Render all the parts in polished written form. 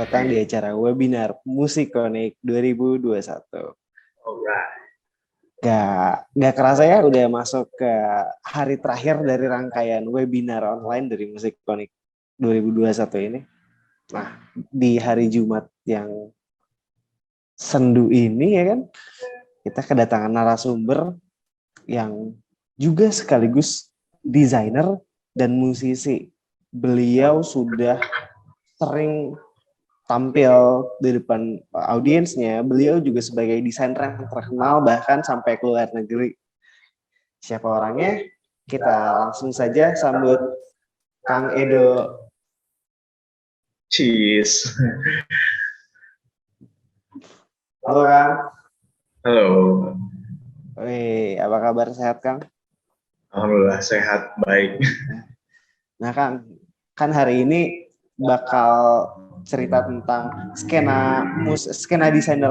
datang di acara webinar Musikonik 2021. Alright. Gak kerasa ya udah masuk ke hari terakhir dari rangkaian webinar online dari Musikonik 2021 ini. Nah, di hari Jumat yang sendu ini ya kan, kita kedatangan narasumber yang juga sekaligus desainer dan musisi. Beliau sudah sering tampil di depan audiensnya. Beliau juga sebagai desainer yang terkenal bahkan sampai ke luar negeri. Siapa orangnya? Kita langsung saja sambut Kang Edo. Cheese. Halo Kang. Halo. Wih, apa kabar, sehat Kang? Alhamdulillah sehat, baik. Nah Kang, kan hari ini bakal cerita tentang skena desain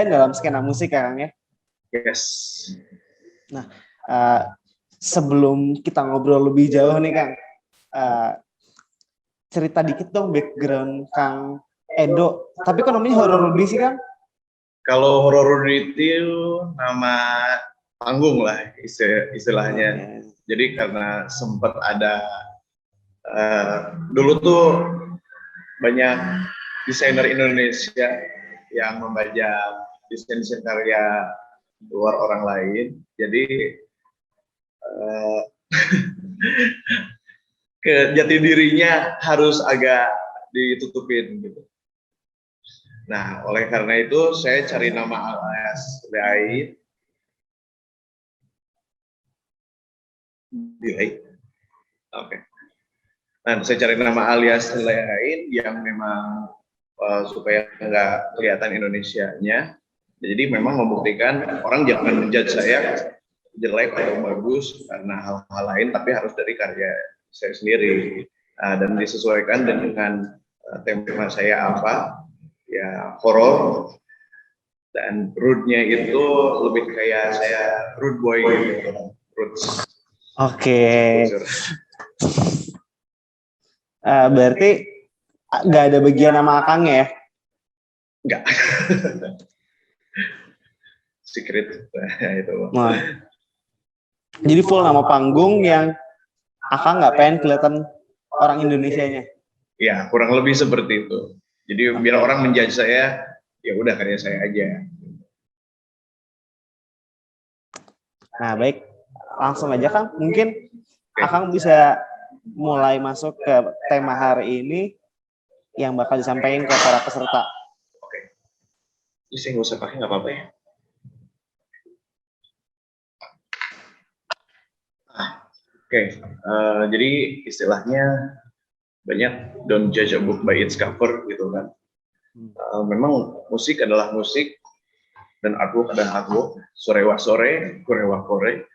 dalam skena musik ya Kang ya. Yes. Nah, sebelum kita ngobrol lebih jauh nih Kang, cerita dikit dong background Kang Edo. Tapi kok namanya Horror Rudy sih Kang? Kalau Horror Rudy itu nama panggung lah istilahnya. Okay. Jadi karena sempat ada dulu tuh banyak desainer Indonesia yang membajak desain karya luar orang lain. Jadi ke jati dirinya harus agak ditutupin gitu. Nah, oleh karena itu saya cari nama alias lain. Oke. Nah, saya cari nama alias lain yang memang supaya nggak kelihatan Indonesianya. Jadi memang membuktikan orang jangan menjudge saya jelek atau bagus karena hal-hal lain, tapi harus dari karya saya sendiri. Dan disesuaikan dengan tema saya apa, ya horor, dan root-nya itu lebih kayak saya root boy gitu, roots. Oke. Berarti nggak ada bagian nama Akang ya? Nggak. Secret itu. Nah, jadi full nama panggung yang Akang nggak pengen kelihatan orang Indonesianya. Ya, kurang lebih seperti itu. Jadi biar orang menjudge saya, ya udah karya saya aja. Nah, baik. Langsung aja Kang, mungkin Akang bisa mulai masuk ke tema hari ini yang bakal disampaikan ke para peserta. Oke. Ini saya nggak usah pakai, nggak apa-apa ya? Oke. Jadi istilahnya banyak don't judge a book by its cover gitu kan. Memang musik adalah musik dan artwork adalah artwork, sore wa sore, kore wa kore.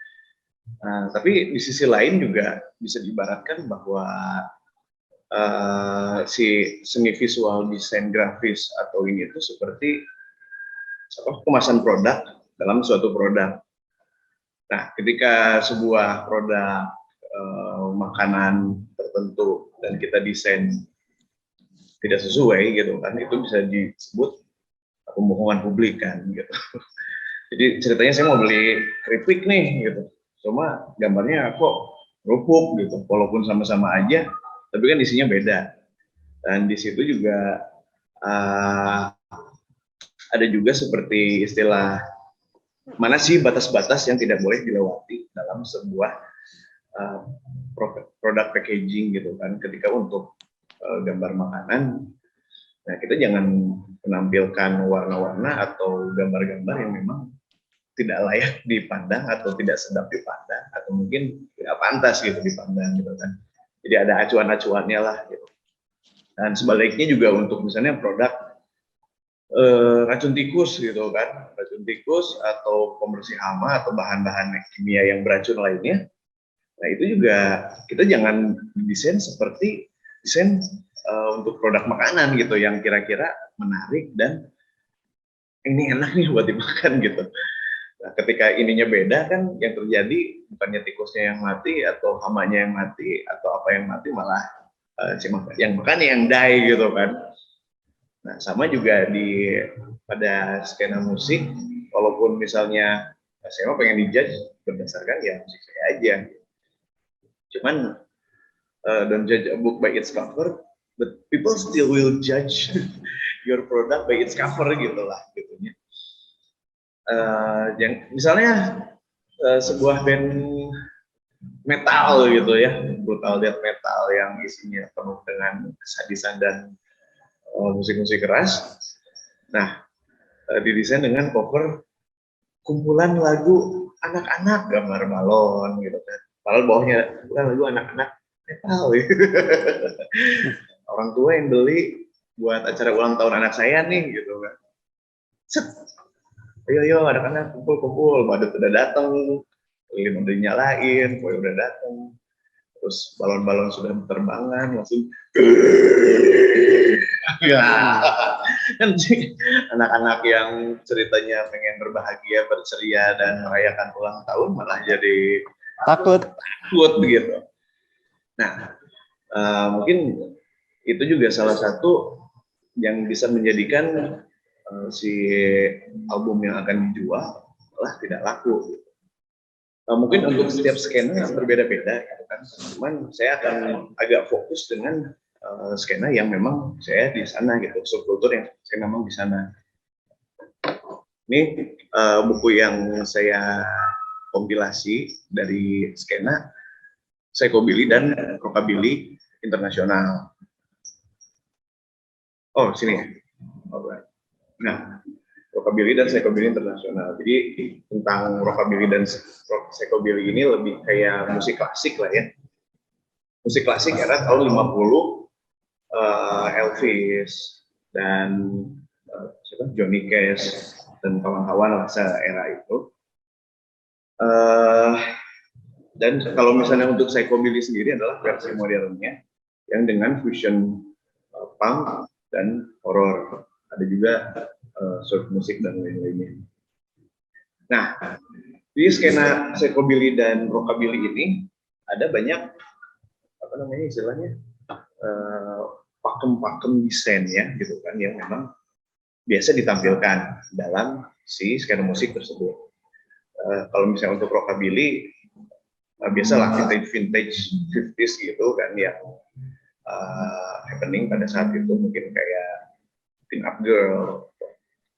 Tapi di sisi lain juga bisa diibaratkan bahwa si seni visual desain grafis atau ini itu seperti kemasan produk dalam suatu produk. Nah, ketika sebuah produk makanan tertentu dan kita desain tidak sesuai gitu kan, itu bisa disebut pembohongan publik kan gitu. Jadi ceritanya saya mau beli keripik nih gitu, cuma gambarnya kok kerupuk gitu, walaupun sama-sama aja, tapi kan isinya beda. Dan di situ juga ada juga seperti istilah mana sih batas-batas yang tidak boleh dilewati dalam sebuah produk packaging gitu kan. Ketika untuk gambar makanan, nah kita jangan menampilkan warna-warna atau gambar-gambar yang memang tidak layak dipandang atau tidak sedap dipandang atau mungkin tidak pantas gitu dipandang gitu kan. Jadi ada acuan-acuannya lah gitu. Dan sebaliknya juga untuk misalnya produk racun tikus gitu kan, racun tikus atau pembersih hama atau bahan-bahan kimia yang beracun lainnya. Nah itu juga kita jangan desain seperti desain untuk produk makanan gitu yang kira-kira menarik dan ini enak nih buat dimakan gitu. Nah, ketika ininya beda kan yang terjadi bukannya tikusnya yang mati atau hamanya yang mati atau apa yang mati malah yang makan yang die gitu kan. Nah, sama juga pada skena musik, walaupun misalnya saya mah pengen dijudge berdasarkan ya musik saya aja. Cuman don't judge a book by its cover, but people still will judge your product by its cover gitu lah, gitunya. Yang misalnya sebuah band metal gitu ya, brutal death metal yang isinya penuh dengan kesadisan dan musik-musik keras. Nah, didesain dengan cover kumpulan lagu anak-anak, gambar balon gitu kan. Padahal bawahnya bukan lagu anak-anak metal. Gitu. Orang tua yang beli buat acara ulang tahun anak saya nih gitu kan. Set. Ayo anak-anak kumpul-kumpul, badut udah datang, lilin udah dinyalain, kue udah datang. Terus balon-balon sudah berterbangan, langsung ya. Kan anak-anak yang ceritanya pengen berbahagia, berceria dan merayakan ulang tahun malah jadi takut begitu. Nah, mungkin itu juga salah satu yang bisa menjadikan si album yang akan dijual malah tidak laku. Mungkin untuk setiap skena berbeda-beda, gitu kan. Cuman saya akan agak fokus dengan skena yang memang saya di sana gitu, subkultur yang saya memang di sana. Ini buku yang saya kompilasi dari skena psychobilly dan rockabilly internasional. Oh, sini. Nah, rockabilly dan psychobilly internasional. Jadi tentang rockabilly dan psychobilly ini lebih kayak musik klasik lah ya. Musik klasik era tahun 50, Elvis dan Johnny Cash dan kawan-kawan lah era itu. Dan kalau misalnya untuk psychobilly sendiri adalah versi modernnya yang dengan fusion punk dan horror. Ada juga surf musik dan lain-lainnya. Nah, di skena psychobilly dan rockabilly ini ada banyak istilahnya pakem-pakem desain ya gitu kan yang memang biasa ditampilkan dalam si skena musik tersebut. Kalau misalnya untuk rockabilly biasalah vintage 50s gitu kan yang happening pada saat itu, mungkin kayak Pin Up Girl,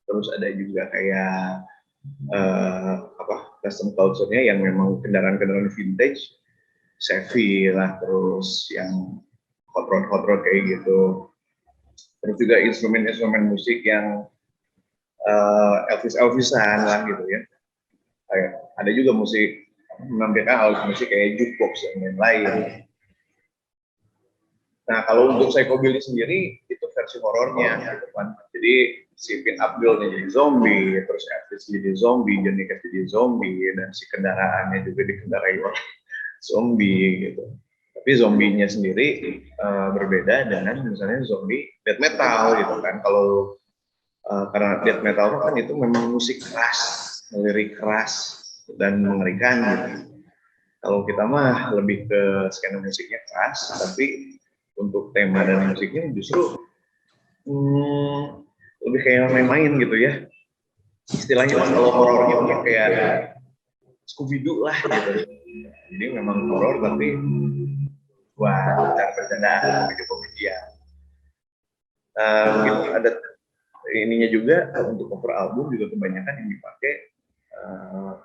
terus ada juga kayak custom culture-nya yang memang kendaraan-kendaraan vintage, Chevy lah, terus yang hot rod kayak gitu. Terus juga instrumen musik yang Elvisan lah gitu ya. Ada juga musik menampilkan alat musik kayak jukebox dan lain-lain. Nah, kalau untuk psychobilly sendiri itu versi horornya gitu kan. Jadi si Pin Up Girl-nya jadi zombie, terus Elvis jadi zombie, Johnny Cash jadi zombie, dan si kendaraannya juga dikendarai oleh zombie gitu. Tapi zombinya sendiri berbeda dengan misalnya zombie death metal gitu kan. Kalau karena death metal kan itu memang musik keras, lirik keras dan mengerikan gitu. Kalau kita mah lebih ke skena musiknya keras, tapi untuk tema dan musiknya justru lebih kayak main-main gitu ya. Istilahnya kalau horornya mungkin kayak Scooby-Doo lah gitu. Jadi memang horor tapi buat bercanda komedian. Mungkin ada ininya juga untuk cover album juga kebanyakan yang dipakai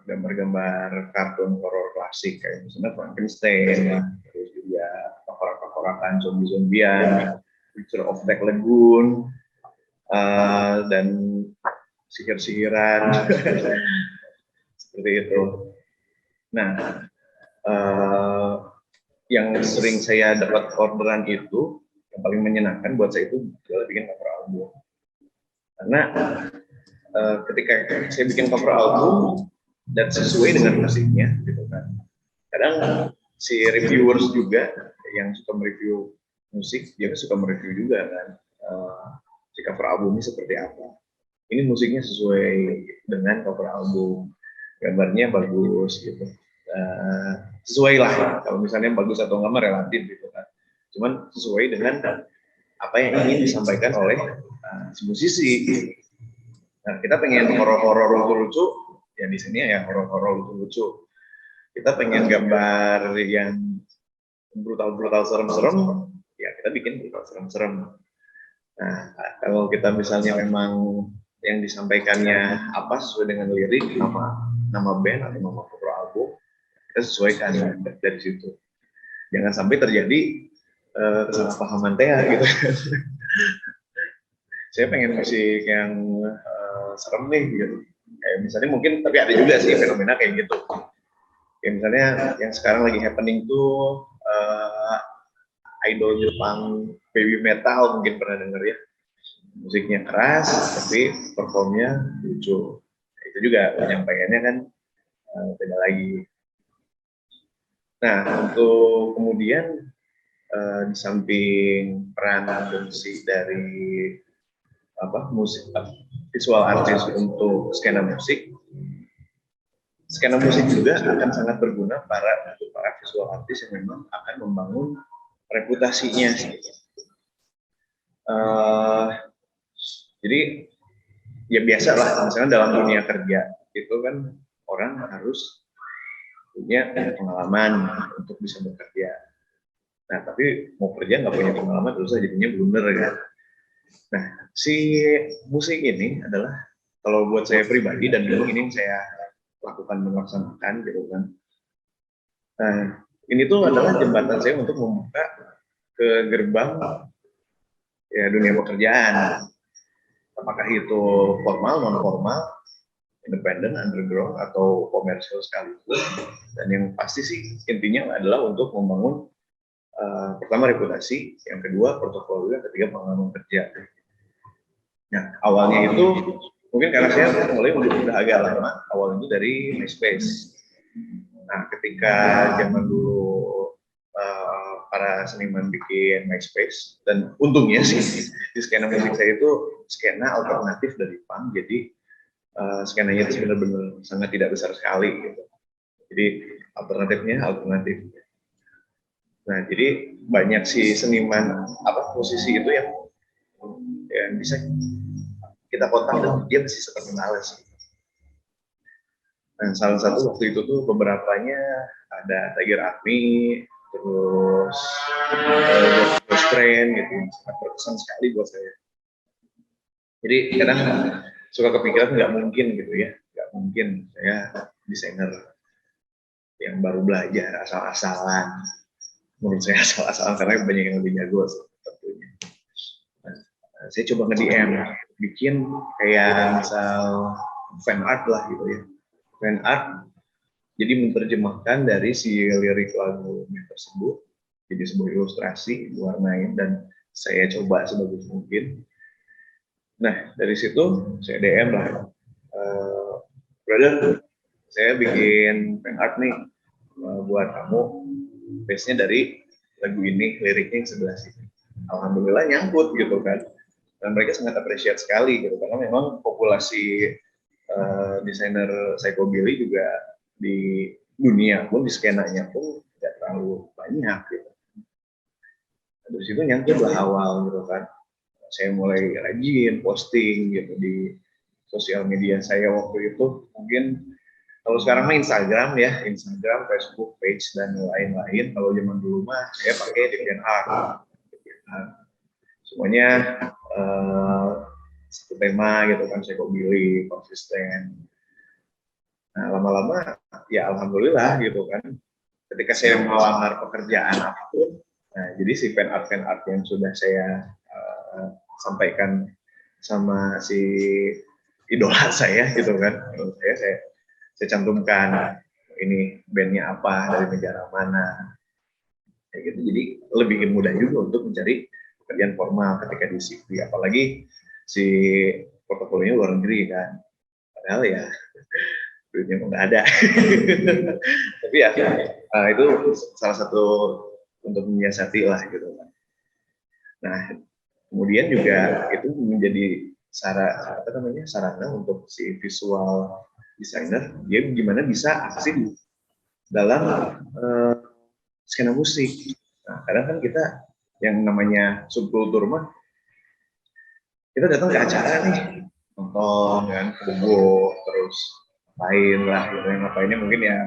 gambar-gambar kartun horor klasik kayak misalnya Frankenstein, terus juga pakorak-pakorakan zombie-zombian, Picture of Black Lagoon, dan sihir-sihiran seperti itu. Nah, yang sering saya dapat orderan itu, yang paling menyenangkan buat saya itu adalah bikin cover album. Karena ketika saya bikin cover album dan sesuai dengan musiknya, gitu kan. Kadang si reviewers juga yang suka mereview musik, dia suka mereview juga kan si cover albumnya seperti apa. Ini musiknya sesuai dengan cover album, gambarnya bagus gitu. Sesuai lah, kalau misalnya bagus atau enggak relatif gitu kan. Cuman sesuai dengan apa yang ingin disampaikan oleh si musisi. Nah, kita pengen horor-horor lucu-lucu, ya di sini ya horor-horor lucu-lucu. Kita pengen gambar yang brutal-brutal serem-serem, ya kita bikin brutal serem-serem. Nah, kalau kita misalnya memang yang disampaikannya apa sesuai dengan lirik, nama band atau nama foto album, kita sesuaikan dari situ. Jangan sampai terjadi kesalahpahaman gitu. Saya pengen musik yang serem nih gitu. Kayak misalnya mungkin, tapi ada juga sih fenomena kayak gitu. Kayak misalnya yang sekarang lagi happening tuh idol Jepang baby metal, mungkin pernah denger ya. Musiknya keras tapi performnya lucu. Itu juga penyampaiannya kan beda lagi. Nah, untuk kemudian di samping peran fungsi dari musik visual artist untuk skena musik juga akan sangat berguna untuk para visual artist yang memang akan membangun reputasinya. Jadi ya biasa lah, misalnya dalam dunia kerja itu kan orang harus punya pengalaman untuk bisa bekerja. Nah, tapi mau kerja nggak punya pengalaman terus jadinya blunder kan. Nah, si musik ini adalah, kalau buat saya pribadi dan dulu ini saya lakukan melaksanakan gitu kan. Nah, ini tuh adalah jembatan saya untuk membuka ke gerbang ya dunia pekerjaan. Apakah itu formal, non formal, independen, underground, atau komersial sekalipun. Dan yang pasti sih intinya adalah untuk membangun pertama reputasi, yang kedua portofolio, yang ketiga pengalaman kerja. Nah, awalnya itu mungkin karena saya mulai udah agak lama, awal itu dari MySpace. Nah, ketika zaman dulu para seniman bikin MySpace, dan untungnya sih di skena musik saya itu skena alternatif dari punk, jadi skenanya itu benar-benar sangat tidak besar sekali gitu. Jadi alternatif. Nah, jadi banyak si seniman musisi itu yang bisa kita kontak dan dia masih terkenal sih. Nah, salah satu waktu itu tuh beberapanya ada Tiger Army, terus Ghost Train gitu, sangat berkesan sekali buat saya. Jadi kadang suka kepikiran nggak mungkin gitu ya, nggak mungkin saya desainer yang baru belajar asal-asalan. Menurut saya asal-asalan karena banyak yang lebih jago tentunya. Nah, saya coba nge-DM, bikin kayak misal fan art lah gitu ya. Fan art, jadi menerjemahkan dari si lirik lagunya tersebut jadi sebuah ilustrasi, warnain, dan saya coba sebagus mungkin. Nah, dari situ saya DM lah, brother, saya bikin fan art nih buat kamu, base-nya dari lagu ini, liriknya yang sebelah sini. Alhamdulillah nyangkut gitu kan, dan mereka sangat appreciate sekali gitu, karena memang populasi desainer psychobilly juga di dunia pun, di skenanya pun tidak terlalu banyak gitu. Dari situ nyangkut lah awal gitu kan. Saya mulai rajin posting gitu di sosial media saya waktu itu. Mungkin kalau sekarang mah Instagram, Facebook page, dan lain-lain. Kalau zaman dulu mah saya pakai DeviantArt. Semuanya satu tema gitu kan, psychobilly, konsisten. Nah, lama-lama ya alhamdulillah gitu kan. Ketika saya melamar pekerjaan apapun, nah jadi si fan art yang sudah saya sampaikan sama si idola saya gitu kan, saya cantumkan ini bandnya apa, dari negara mana, kayak gitu. Jadi lebih mudah juga untuk mencari pekerjaan formal ketika di CV, apalagi si portofolionya luar negeri kan, padahal ya duitnya nggak ada. Tapi ya itu salah satu untuk menyiasati lah gitu kan. Nah, kemudian juga itu menjadi sarana untuk si visual designer, dia gimana bisa aksi dalam skena musik. Nah, kadang kan kita yang namanya subkultur mah kita datang ke acara nih, nonton kan, bobo, terus ngapain lah, gitu. Yang ngapainnya mungkin ya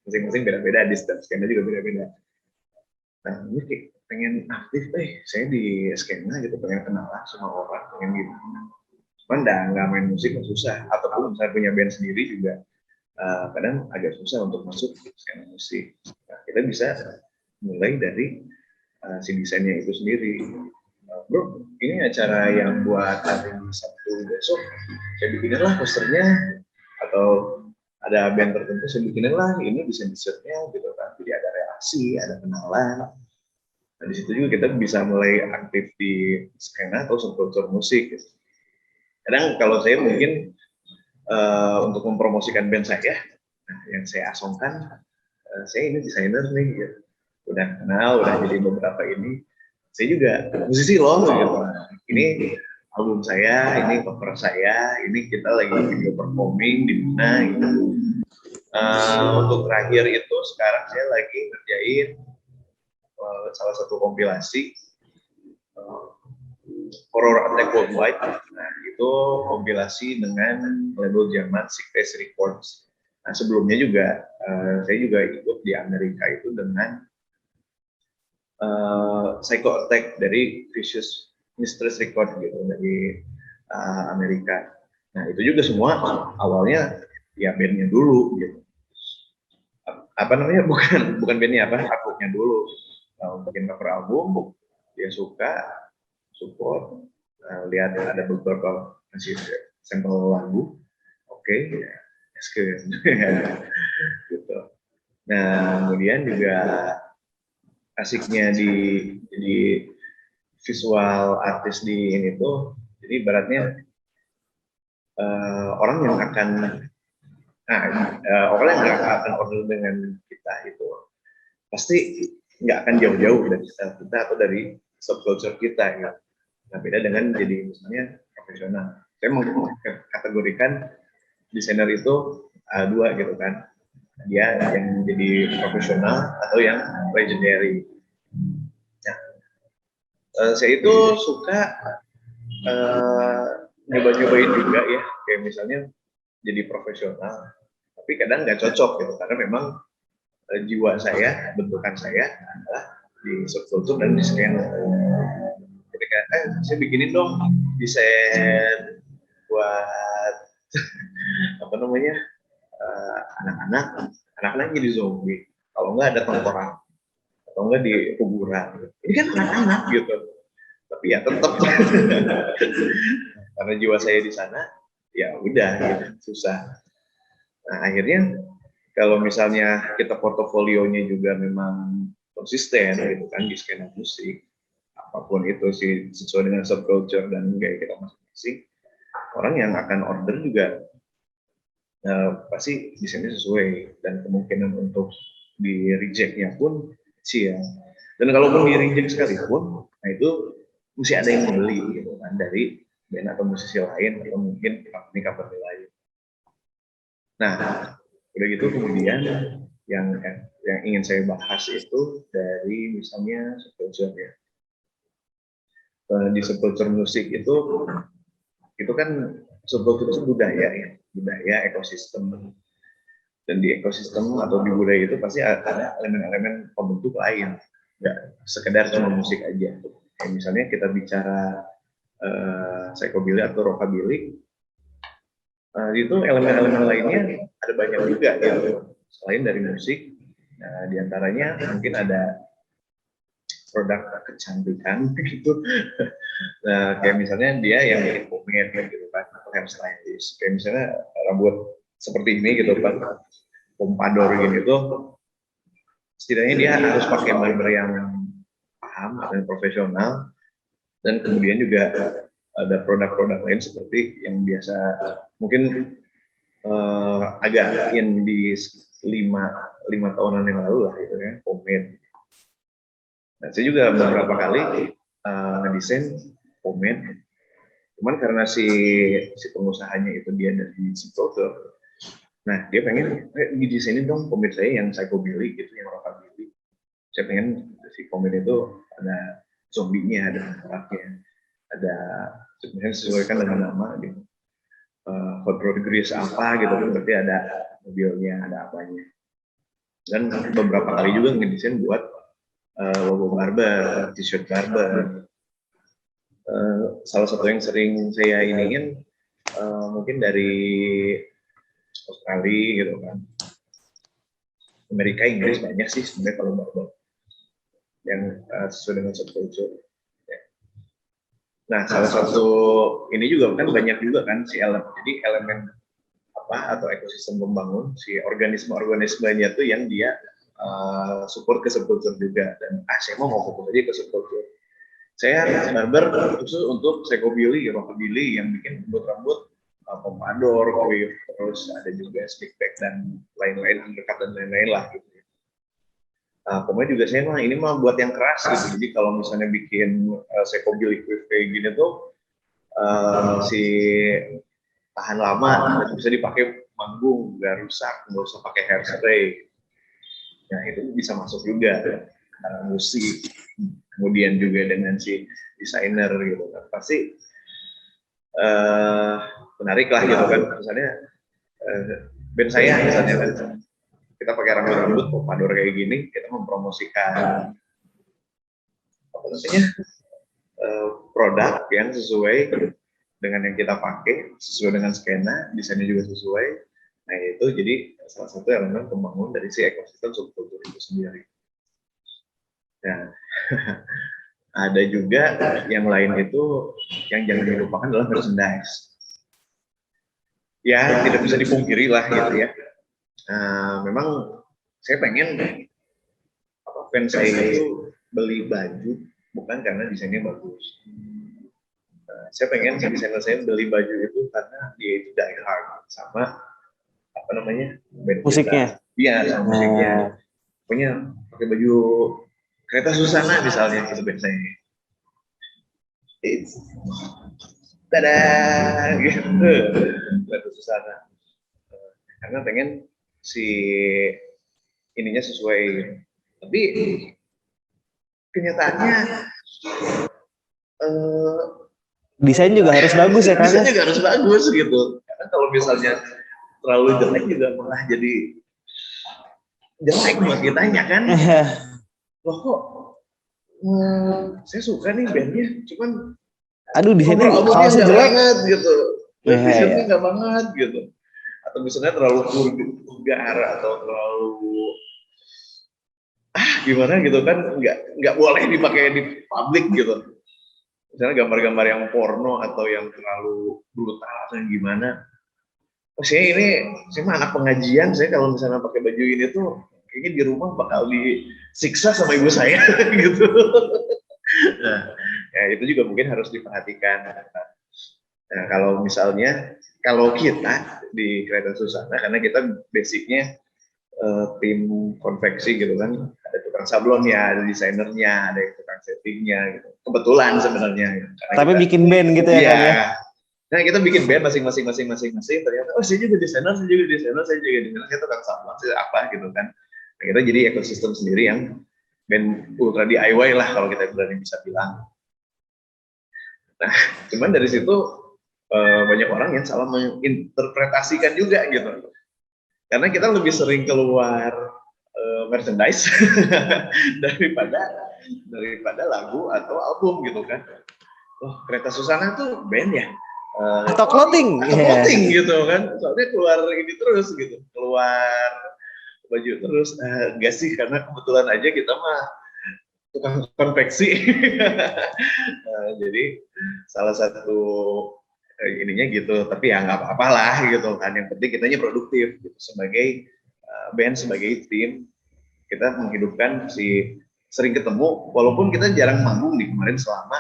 masing-masing beda-beda, di setiap skena juga beda-beda. Nah, ini kayak pengen aktif, saya di skena gitu, pengen kenalan sama orang, pengen gimana. Cuman nggak main musik kan susah, ataupun misalnya punya band sendiri juga kadang agak susah untuk masuk ke skena musik. Nah, kita bisa mulai dari si desainnya itu sendiri. Bro, ini acara yang buat hari Sabtu besok, saya bikinin lah posternya, atau ada band tertentu saya bikinin lah ini desain-desainnya gitu kan, jadi ada relasi, ada kenalan. Nah di situ juga kita bisa mulai aktif di skena atau subkultur musik. Gitu. Kadang kalau saya mungkin untuk mempromosikan band saya, nah, yang saya asongkan, saya ini desainer nih, gitu. Udah kenal, udah jadi beberapa ini. Saya juga musisi loh, gitu. Ini album saya, ini cover saya, ini kita lagi video performing di mana gitu. Untuk terakhir itu sekarang saya lagi ngerjain salah satu kompilasi Horror Attack Worldwide. Nah itu kompilasi dengan label Jerman Sick Face Records. Nah sebelumnya juga saya juga ikut di Amerika itu dengan Psycho Attack dari Vicious Mistress Record gitu dari Amerika. Nah itu juga semua awalnya ya bandnya dulu gitu. Apa namanya bukan bandnya apa artworknya dulu. Bikin cover album dia suka support lihat ada beberapa masih sampel lagu oke ya gitu. Nah kemudian juga asiknya di visual artis di ini tuh jadi ibaratnya orang yang akan orang yang akan order dengan kita itu pasti nggak akan jauh-jauh dari kita atau dari subculture kita ya. Nah beda dengan jadi misalnya profesional. Saya mau kategorikan desainer itu dua gitu kan. Dia yang jadi profesional atau yang legendary. Nah, saya itu suka nyoba-nyobain juga ya, kayak misalnya jadi profesional, tapi kadang nggak cocok gitu karena memang jiwa saya, bentukan saya adalah di subkultur dan di skena. Ketika saya bikinin dong desain buat apa namanya anak-anak jadi zombie. Kalau nggak ada tengkorak, atau nggak di kuburan. Ini kan anak-anak gitu. Tapi ya tetap karena jiwa saya di sana, ya udah gitu, susah. Nah akhirnya kalau misalnya kita portofolionya juga memang konsisten gitu kan di skena musik, apapun itu sih sesuai dengan subculture dan gaya kita masing-masing, orang yang akan order juga pasti desainnya sesuai dan kemungkinan untuk di rejectnya pun sih ya. Dan kalaupun di reject sekalipun, nah itu mesti ada yang membeli gitu kan dari band atau musisi lain atau mungkin company lain. Nah, udah gitu kemudian yang ingin saya bahas itu dari misalnya subculture ya. Di subculture musik itu kan subculture itu budaya ya, budaya ekosistem. Dan di ekosistem atau di budaya itu pasti ada elemen-elemen pembentuk lain, nggak sekedar cuma musik aja. Kayak misalnya kita bicara psychobilly atau rockabilly, itu elemen-elemen lainnya ada banyak juga gitu. Selain dari musik, nah, diantaranya mungkin ada produk kecantikan gitu. Nah, kayak misalnya dia yang bikin pomade gitu kan, atau hairstylist. Kayak misalnya rambut seperti ini gitu kan, pompador gitu, setidaknya dia harus pakai barber yang paham dan profesional. Dan kemudian juga ada produk-produk lain seperti yang biasa mungkin agak in di 5 tahunan yang lalu lah itu ya, pomade. Nah, saya juga beberapa kali ngedesain pomade, cuman karena si pengusahanya itu dia dari subculture, nah dia pengen didesainin dong pomade saya yang psychobilly gitu, yang rockabilly. Saya pengen si pomade itu ada zombinya, ada tengkoraknya, ada sebenarnya disesuaikan dengan nama gitu. Hot Rod Grease apa gitu kan, berarti ada mobilnya, ada apanya. Dan beberapa kali juga ngedesain buat logo barber, t-shirt barber. Salah satu yang sering saya iniin mungkin dari Australia gitu kan, Amerika, Inggris banyak sih sebenarnya kalau barber yang sesuai dengan subculture. Nah, salah satu ini juga kan banyak juga kan si elemen, jadi elemen apa atau ekosistem pembangun si organisme-organismenya tuh yang dia support ke subculture juga. Dan saya mau fokus aja ke subculture. Saya barber khusus untuk psychobilly, rockabilly yang bikin rambut-rambut pompadour, weave, terus ada juga slick back dan lain-lain, undercut dan lain-lain lah gitu. Pokoknya juga saya mah ini mah buat yang keras gitu. Jadi kalau misalnya bikin psychobilly weave kayak gini tuh si tahan lama dan bisa dipakai manggung, nggak rusak, nggak usah pakai hairspray. Nah itu bisa masuk juga karena musik, kemudian juga dengan si desainer gitu kan, pasti menarik lah gitu kan. Misalnya band saya misalnya kan, kita pakai rambut-rambut pompadour kayak gini, kita mempromosikan apa namanya produk yang sesuai dengan yang kita pakai, sesuai dengan skena, desainnya juga sesuai. Nah itu jadi salah satu elemen pembangun dari si ekosistem subkultur itu sendiri. Nah, ada juga yang lain itu yang jangan dilupakan adalah merchandise. Ya tidak bisa dipungkiri lah gitu ya. Memang saya pengen fans saya itu beli baju bukan karena desainnya bagus. Saya pengen si desainer saya beli baju itu karena dia itu die hard sama apa namanya musiknya. Iya, sama musiknya. Pokoknya pakai baju Kereta Susana misalnya itu band saya. Tada gitu. Kereta Susana. Karena pengen si ininya sesuai. Tapi kenyataannya desain juga harus bagus ya kan? Desain juga harus bagus gitu. Karena kalau misalnya terlalu jelek juga malah jadi jelek buat kitanya kan. Loh kok saya suka nih bandnya, cuman aduh desainnya kaosnya jelek banget gitu. Desainnya nggak banget gitu. Atau misalnya terlalu vulgar atau terlalu gimana gitu kan, nggak boleh dipakai di publik gitu. Misalnya gambar-gambar yang porno atau yang terlalu brutal atau gimana. Saya mah anak pengajian, saya kalau misalnya pakai baju ini tuh kayaknya di rumah bakal disiksa sama ibu saya gitu. Nah, ya itu juga mungkin harus diperhatikan. Nah, kalau misalnya kalau kita di Kereta Susana, karena kita basicnya tim konveksi gitu kan, ada tukang sablonnya, ada desainernya, ada tukang settingnya gitu. Kebetulan sebenarnya. Tapi kita, bikin band gitu ya kan ya? Nah kita bikin band masing-masing ternyata saya juga desainer, saya tukang sablon, saya apa gitu kan. Nah, kita jadi ekosistem sendiri yang band ultra DIY lah kalau kita berani bisa bilang. Nah cuman dari situ banyak orang yang salah menginterpretasikan juga gitu. Karena kita lebih sering keluar merchandise daripada lagu atau album gitu kan. Oh, Kereta Susana tuh band ya. Atau clothing gitu kan. Soalnya keluar ini terus gitu. Keluar baju terus. Enggak sih, karena kebetulan aja kita mah tukang konveksi. Jadi salah satu ininya gitu, tapi ya nggak apa-apa lah gitu kan. Yang penting kitanya produktif gitu. Sebagai band, sebagai tim, kita menghidupkan sering ketemu, walaupun kita jarang manggung nih kemarin selama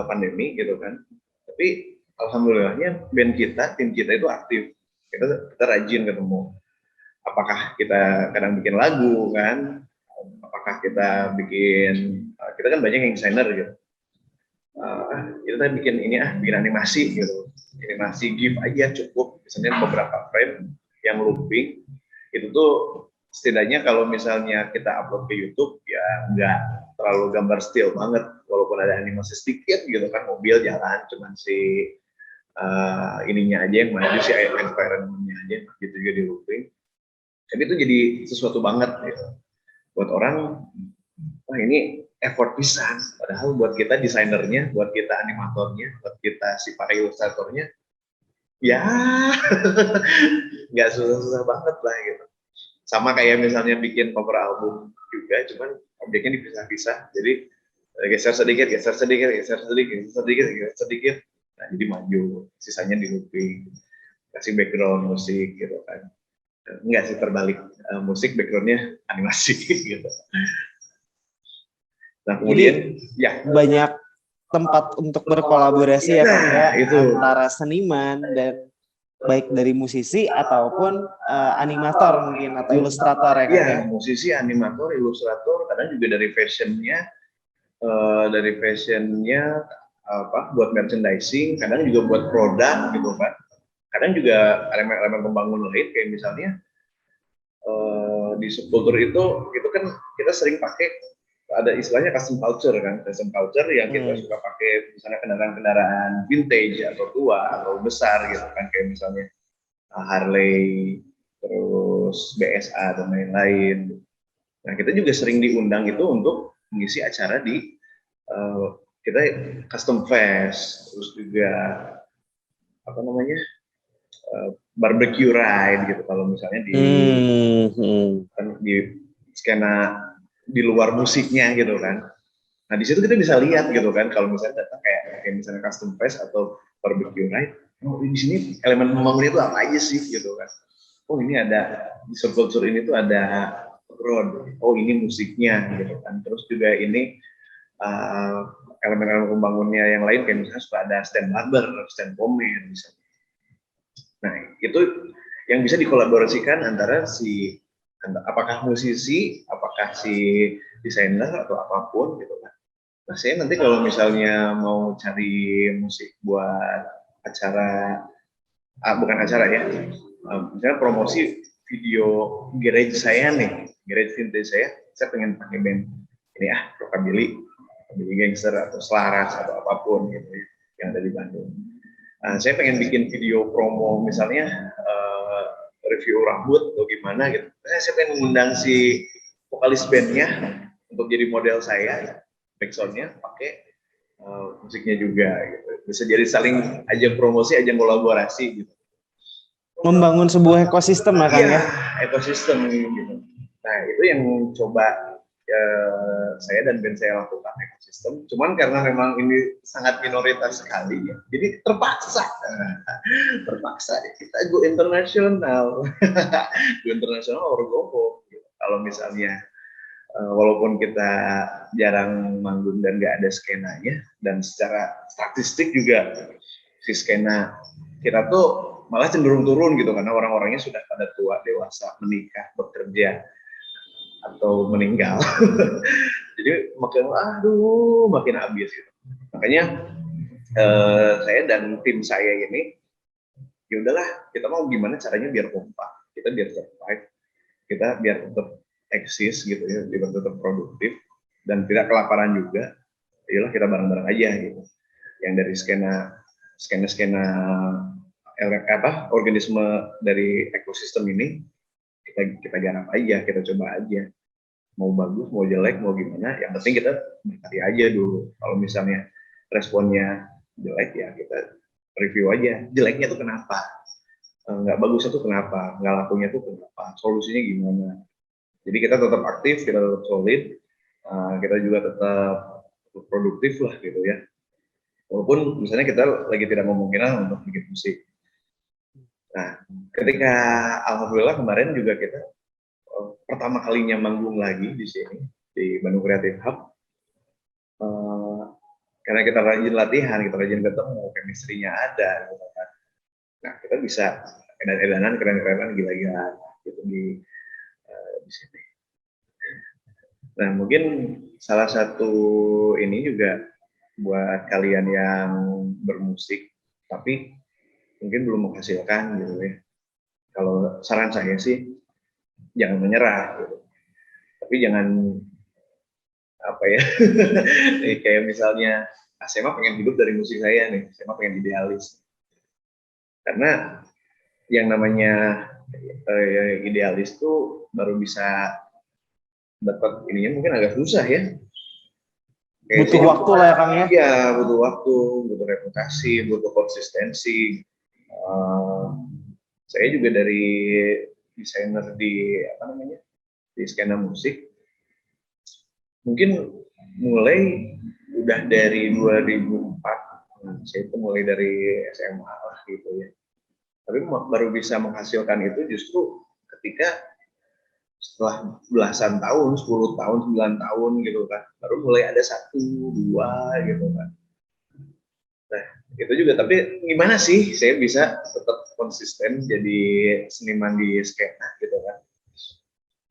pandemi gitu kan. Tapi alhamdulillahnya band kita, tim kita itu aktif. Kita rajin ketemu. Apakah kita kadang bikin lagu kan? Apakah kita kita kan banyak yang desainer gitu. Kita bikin bikin animasi gitu. Animasi GIF aja cukup. Misalnya beberapa frame yang looping itu tuh setidaknya kalau misalnya kita upload ke YouTube ya nggak terlalu gambar still banget, walaupun ada animasi sedikit gitu kan, mobil jalan cuman si ininya aja yang maju, si environment-nya aja gitu juga di looping. Jadi itu jadi sesuatu banget gitu. Buat orang, wah ini effort pisan, padahal buat kita desainernya, buat kita animatornya, buat kita si para ilustratornya ya nggak susah-susah banget lah gitu. Sama kayak misalnya bikin cover album juga, cuman objeknya dipisah-pisah, jadi geser sedikit, geser sedikit, geser sedikit, geser sedikit, geser sedikit, nah jadi maju, sisanya di looping, kasih background musik gitu kan. Enggak sih, terbalik, musik backgroundnya animasi gitu. Nah kemudian ya banyak tempat untuk berkolaborasi ya Kang ya, itu antara seniman dan baik dari musisi ataupun animator mungkin atau ilustrator ya Kang ya. Musisi, animator, ilustrator, kadang juga dari fashionnya apa buat merchandising, kadang juga buat produk gitu kan. Kadang juga elemen-elemen pembangun lain kayak misalnya di subkultur itu kan kita sering pakai, ada istilahnya custom culture kan, custom culture yang kita suka pakai misalnya kendaraan-kendaraan vintage atau tua atau besar gitu kan, kayak misalnya Harley, terus BSA dan lain-lain. Nah kita juga sering diundang itu untuk mengisi acara di kita custom fest, terus juga apa namanya barbecue ride gitu, kalau misalnya di skena di luar musiknya gitu kan. Nah di situ kita bisa lihat gitu kan, kalau misalnya datang kayak misalnya custom fest atau barbecue ride, oh di sini elemen pembangunnya itu apa aja sih gitu kan. Oh ini ada di subkultur ini tuh ada road, oh ini musiknya gitu kan. Terus juga ini elemen-elemen pembangunnya yang lain kayak misalnya suka ada stand barber, stand pomade misalnya. Nah itu yang bisa dikolaborasikan antara apakah musisi, apakah si desainer atau apapun gitu kan. Nah saya nanti kalau misalnya mau cari musik buat acara, bukan acara ya, misalnya promosi video garage saya nih, garage vintage saya pengen pakai band ini rockabilly gangster atau selaras atau apapun gitu ya, yang ada di Bandung. Saya pengen bikin video promo misalnya review rambut atau gimana gitu. Saya pengen mengundang si vokalis bandnya untuk jadi model saya, backsoundnya pakai musiknya juga gitu. Bisa jadi saling ajang promosi, ajang kolaborasi gitu. Membangun sebuah ekosistem lah Kang ya. Ekosistem gitu. Nah itu yang coba saya dan band saya lakukan, ekosistem. Cuman karena memang ini sangat minoritas sekali ya, jadi terpaksa kita go internasional. Go internasional or go home gitu. Kalau misalnya walaupun kita jarang manggung dan nggak ada skenanya, dan secara statistik juga si skena kita tuh malah cenderung turun gitu, karena orang-orangnya sudah pada tua, dewasa, menikah, bekerja, atau meninggal. Jadi makin habis gitu. Makanya saya dan tim saya ini, ya udahlah, kita mau gimana caranya biar kompak, kita biar survive, kita biar tetap eksis gitu ya, biar tetap produktif dan tidak kelaparan juga. Yalah kita bareng-bareng aja gitu. Yang dari skena organisme dari ekosistem ini kita garap aja, kita coba aja. Mau bagus, mau jelek, mau gimana, yang penting kita berkarya aja dulu. Kalau misalnya responnya jelek ya kita review aja, jeleknya tuh kenapa, nggak bagusnya tuh kenapa, nggak lakunya tuh kenapa, solusinya gimana. Jadi kita tetap aktif, kita tetap solid, kita juga tetap produktif lah gitu ya. Walaupun misalnya kita lagi tidak memungkinkan untuk bikin musik. Nah, ketika alhamdulillah kemarin juga kita pertama kalinya manggung lagi di sini di Bandung Creative Hub, karena kita rajin latihan, kita rajin ketemu, chemistry-nya ada gitu kan. Nah kita bisa edan-edanan keren-kerenan gila-gilaan gitu di sini. Nah mungkin salah satu ini juga buat kalian yang bermusik tapi mungkin belum menghasilkan gitu ya. Kalau saran saya sih, jangan menyerah gitu. Tapi jangan apa ya kayak misalnya saya mah pengen hidup dari musik saya nih, saya mah pengen idealis, karena yang namanya idealis tuh baru bisa dapat ininya mungkin agak susah ya. Kayak Butuh waktu lah ya Kang ya. Iya, butuh waktu, butuh reputasi, butuh konsistensi. Saya juga dari desainer di apa namanya di skena musik, mungkin mulai udah dari 2004. Saya itu mulai dari SMA lah gitu ya. Tapi baru bisa menghasilkan itu justru ketika setelah belasan tahun, 10 tahun, 9 tahun gitu kan, baru mulai ada 1, 2 gitu kan. Nah, itu juga, tapi gimana sih saya bisa tetap konsisten jadi seniman di skena gitu kan.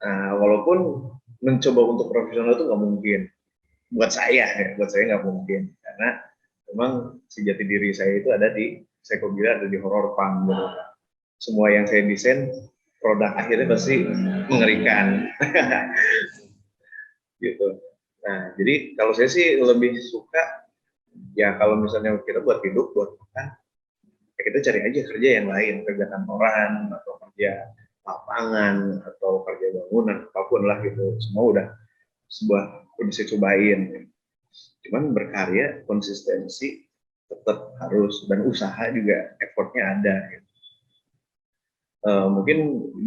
Nah, walaupun mencoba untuk profesional itu nggak mungkin. Buat saya nggak mungkin. Karena memang sejati diri saya itu ada di, saya kok bilang ada di horror punk gitu kan. Semua yang saya desain, produk akhirnya pasti mengerikan. Gitu. Nah, jadi kalau saya sih lebih suka, ya kalau misalnya kita buat hidup, buat makan, ya kita cari aja kerja yang lain, kerja kantoran, atau kerja lapangan, atau kerja bangunan, apapun lah gitu. Semua udah saya cobain. Cuman berkarya, konsistensi, tetap harus, dan usaha juga, effortnya ada. Gitu. Mungkin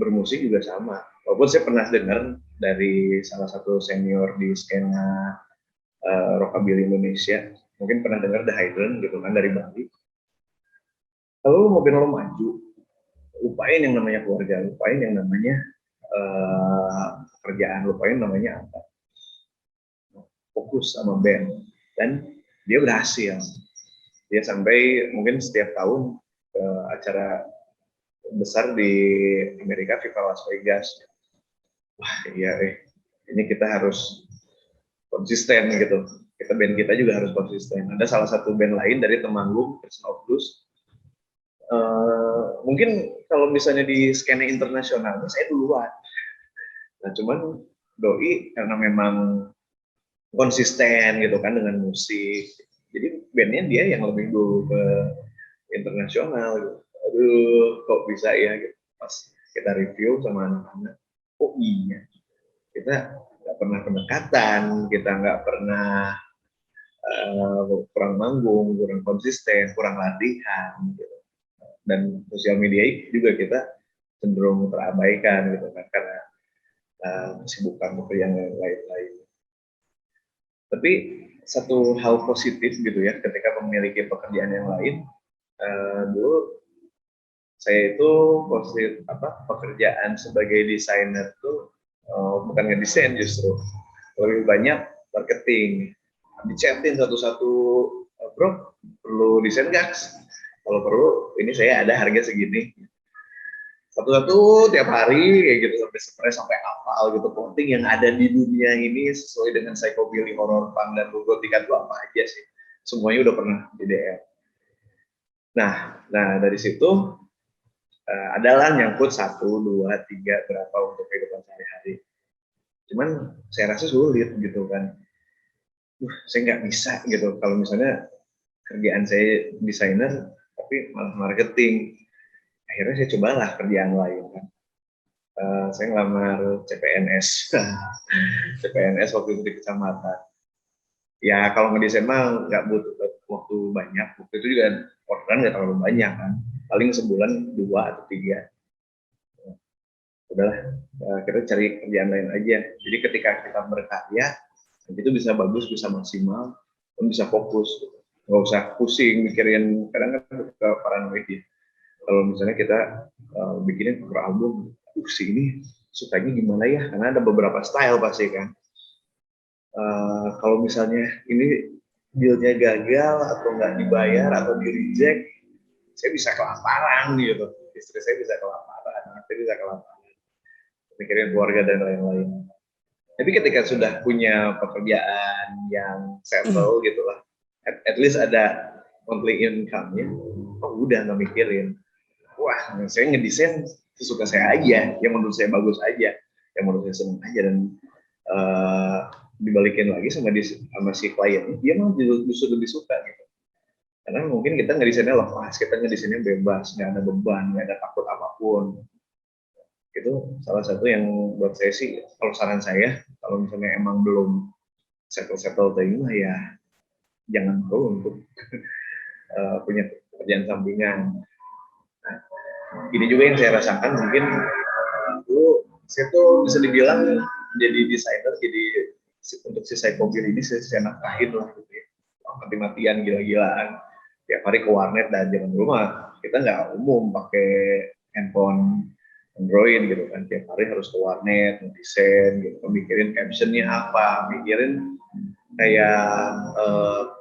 bermusik juga sama. Walaupun saya pernah dengar dari salah satu senior di skena rockabilly Indonesia, mungkin pernah dengar The Hydran gitu kan dari Bali. Kalau mau pengen lo maju, lupain yang namanya keluarga, lupain yang namanya pekerjaan, lupain namanya apa. Fokus sama band, dan dia berhasil. Dia sampai mungkin setiap tahun ke acara besar di Amerika, Viva Las Vegas. Wah iya, ini kita harus konsisten gitu. Band kita juga harus konsisten. Ada salah satu band lain dari Temanggung, Person of Blues. Mungkin kalau misalnya di skena internasional, saya duluan. Nah cuman Doi karena memang konsisten gitu kan dengan musik. Jadi bandnya dia yang lebih dulu ke internasional gitu. Aduh, kok bisa ya gitu. Pas kita review sama anak-anak, oh iya, kita nggak pernah pendekatan, kita nggak pernah kurang manggung, kurang konsisten, kurang latihan, gitu. Dan sosial media juga kita cenderung terabaikan gitu kan, karena kesibukan pekerjaan lain-lain. Tapi satu hal positif gitu ya, ketika memiliki pekerjaan yang lain, dulu saya itu pekerjaan sebagai desainer tuh bukan ngedesain, justru lebih banyak marketing. Dichatin satu-satu, bro perlu desain nggak? Kalau perlu, ini saya ada harga segini. Satu-satu tiap hari kayak gitu, sampai stres, sampai hafal gitu plotting yang ada di dunia ini sesuai dengan psychobilly, horror punk, dan gotika itu apa aja sih, semuanya udah pernah di DM. Nah dari situ adalah nyangkut 1, 2, 3 berapa untuk kehidupan sehari-hari. Cuman saya rasa sulit gitu kan. Saya nggak bisa gitu kalau misalnya kerjaan saya desainer tapi malah marketing. Akhirnya saya cobalah kerjaan lain kan. Saya ngelamar CPNS. CPNS waktu itu di kecamatan. Ya kalau ngedesain mah nggak butuh waktu banyak. Waktu itu juga orderan nggak terlalu banyak kan. Paling sebulan 2 atau 3. Udahlah, kita cari kerjaan lain aja. Jadi ketika kita berkarya, itu bisa bagus, bisa maksimal, dan bisa fokus. Nggak usah pusing mikirin, kadang kan ke paranoid ya. Kalau misalnya kita bikinin cover album, si ini sukanya gimana ya? Karena ada beberapa style pasti kan. Kalau misalnya ini dealnya gagal atau nggak dibayar atau di reject, saya bisa kelaparan gitu. Istri saya bisa kelaparan, saya bisa kelaparan. Mikirin keluarga dan lain-lain. Tapi ketika sudah punya pekerjaan yang settle gitu lah, at least ada monthly income-nya, oh udah nggak mikirin. Wah, saya ngedesain sesuka saya aja, yang menurut saya bagus aja. yang menurut saya seneng aja. Dan dibalikin lagi sama si klien, dia malah justru lebih suka gitu. Karena mungkin kita ngedesainnya lepas, kita ngedesainnya bebas, nggak ada beban, nggak ada takut apapun. Itu salah satu yang buat saya sih, kalau saran saya, kalau misalnya emang belum settle terima ya jangan perlu untuk punya pekerjaan sampingan. Nah, ini juga yang saya rasakan, mungkin dulu saya tuh bisa dibilang jadi desainer, jadi untuk si Psychobil ini saya nafkahin lah gitu ya, mati-matian gila-gilaan tiap hari ke warnet. Dan zaman dulu mah kita nggak umum pakai handphone Android gitu kan, tiap hari harus ke warnet desain gitu, mikirin captionnya apa, mikirin kayak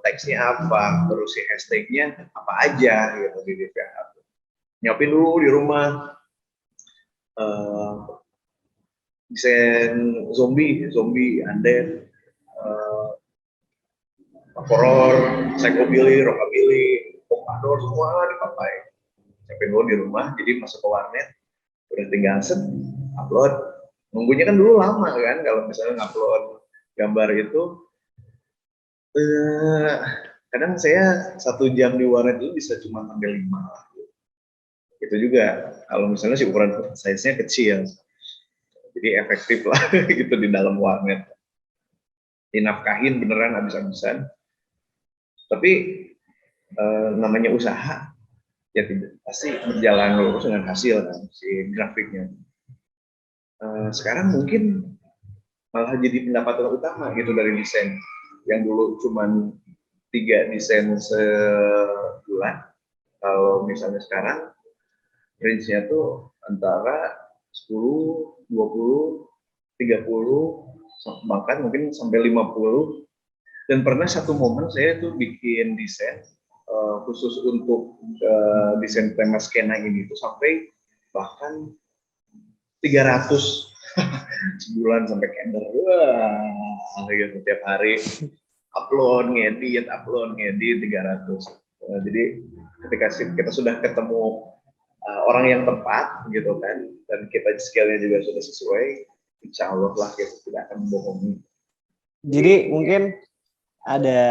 teksnya apa, terus si hashtagnya apa aja gitu di DPH. Nyiapin dulu di rumah desain zombie, undead, horror, psychobilly, rockabilly, pompadour, semua dipakai. Nyiapin dulu di rumah, jadi masuk ke warnet, udah tinggal set, upload. Nunggunya kan dulu lama kan, kalau misalnya ngupload gambar itu, kadang saya 1 jam di warnet itu bisa cuma sampai 5 lah. Itu juga kalau misalnya si ukuran size-nya kecil, jadi efektif lah gitu di dalam warnet. Dinafkahin beneran habis-habisan. Tapi namanya usaha ya tidak pasti berjalan lurus dengan hasil kan si grafiknya. Sekarang mungkin malah jadi pendapatan utama gitu dari desain. Yang dulu cuman 3 desain sebulan, kalau misalnya sekarang range-nya tuh antara 10, 20, 30, bahkan mungkin sampai 50. Dan pernah satu momen saya tuh bikin desain khusus untuk desain tema skena ini tuh sampai bahkan 300 sebulan sampai kender. Wah, gitu tiap hari upload, ngedit 300. Jadi ketika kita sudah ketemu orang yang tepat gitu kan, dan kita skillnya juga sudah sesuai, insya Allah lah kita tidak akan membohongi. Jadi mungkin ada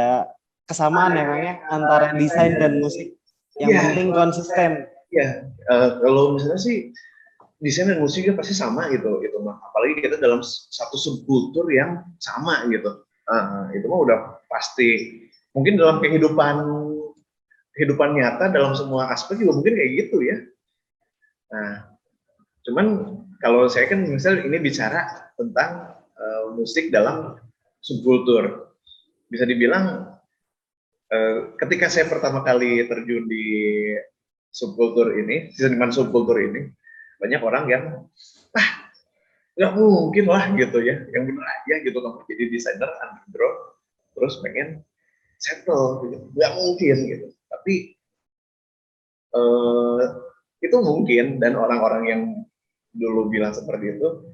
kesamaan ya antara desain dan musik. Yang penting konsisten. Ya, kalau misalnya sih desain dan musiknya pasti sama gitu mah. Apalagi kita dalam satu subkultur yang sama gitu. Itu mah udah pasti. Mungkin dalam kehidupan nyata dalam semua aspek juga mungkin kayak gitu ya. Nah, cuman kalau saya kan misal ini bicara tentang musik dalam subkultur, bisa dibilang ketika saya pertama kali terjun di subkultur ini, seniman subkultur ini, banyak orang yang nggak mungkin lah gitu ya, yang bener aja gitu kamu jadi desainer underground terus pengen settle gitu, nggak mungkin gitu. Tapi itu mungkin, dan orang-orang yang dulu bilang seperti itu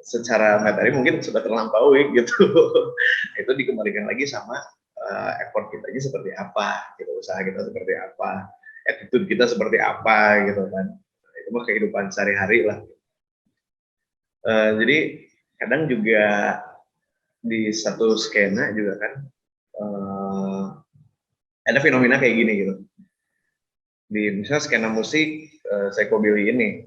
secara materi mungkin sudah terlampaui gitu. Itu dikembalikan lagi sama effort kita aja seperti apa, gitu, usaha kita seperti apa, attitude kita seperti apa gitu kan. Itu mah kehidupan sehari-hari lah. Jadi kadang juga di satu skena juga kan ada fenomena kayak gini gitu. Di misalnya skena musik psychobilly ini,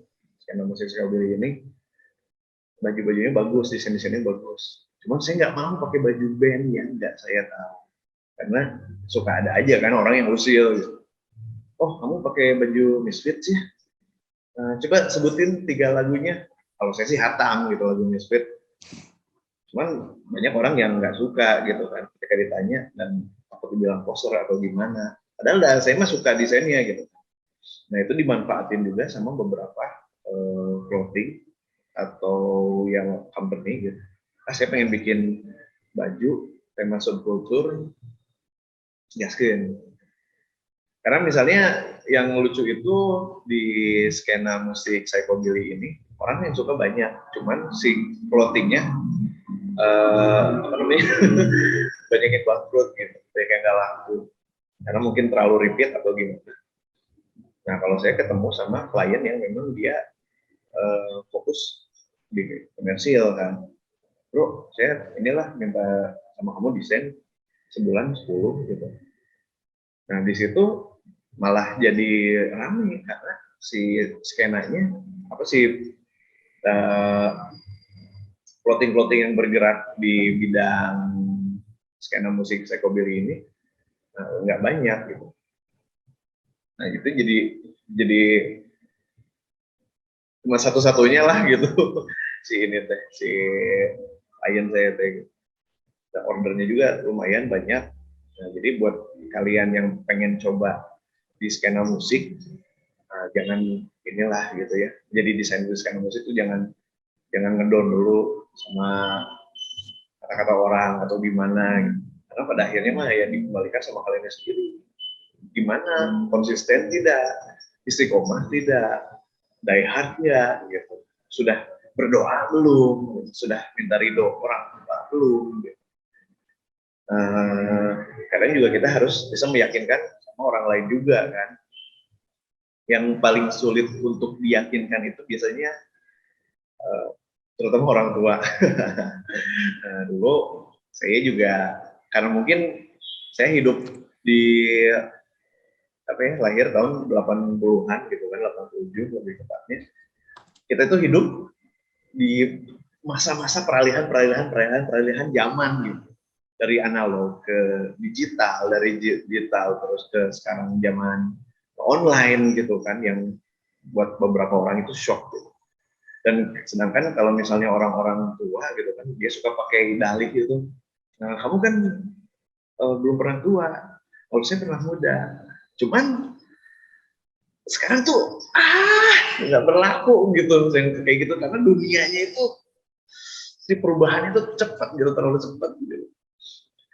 baju-bajunya bagus, desain-desainnya bagus. Cuma saya nggak mau pakai baju band yang nggak saya tahu, karena suka ada aja kan orang yang usil gitu. Oh, kamu pakai baju Misfits ya? Coba sebutin 3 lagunya. Kalau saya sih hatam gitu lagu Misfits. Cuman banyak orang yang nggak suka gitu kan ketika ditanya, dan apa dibilang poser atau gimana. Padahal saya mah suka desainnya gitu. Nah itu dimanfaatin juga sama beberapa clothing atau yang company gitu. Saya pengen bikin baju tema subkultur, gaskeun. Karena misalnya yang lucu itu di skena musik psychobilly ini orang yang suka banyak, cuman si clothingnya apa namanya banyak yang bangkrut gitu, banyak yang nggak laku karena mungkin terlalu repeat atau gimana. Nah kalau saya ketemu sama klien yang memang dia fokus di komersil kan, bro saya inilah minta sama kamu desain sebulan 10 gitu. Nah di situ malah jadi ramai karena si skenanya apa sih, plotting yang bergerak di bidang skena musik psychobilly ini nggak banyak gitu. Nah itu jadi cuma satu-satunya lah gitu si ini teh, si klien saya teh gitu. Nah, ordernya juga lumayan banyak. Nah, jadi buat kalian yang pengen coba di skena musik, jangan inilah gitu ya. Jadi desain di skena musik itu jangan ngedown dulu sama kata-kata orang atau gimana gitu. Karena pada akhirnya mah ya dikembalikan sama kalian sendiri. Gimana konsisten tidak, istiqomah tidak, die hard ya gitu. Sudah berdoa belum, sudah minta ridho orang tua belum gitu. Kadang juga kita harus bisa meyakinkan sama orang lain juga kan. Yang paling sulit untuk diyakinkan itu biasanya terutama orang tua. Dulu saya juga karena mungkin saya hidup di apa ya, lahir tahun 80-an gitu kan, 87 lebih tepatnya. Kita itu hidup di masa-masa peralihan zaman gitu. Dari analog ke digital, dari digital terus ke sekarang zaman online gitu kan, yang buat beberapa orang itu shock gitu. Dan sedangkan kalau misalnya orang-orang tua gitu kan, dia suka pakai dalih gitu. Nah, kamu kan belum pernah tua, kalau saya pernah muda. Cuman sekarang tuh nggak berlaku gitu, yang kayak gitu karena dunianya itu si perubahannya itu cepat gitu, terlalu cepat gitu.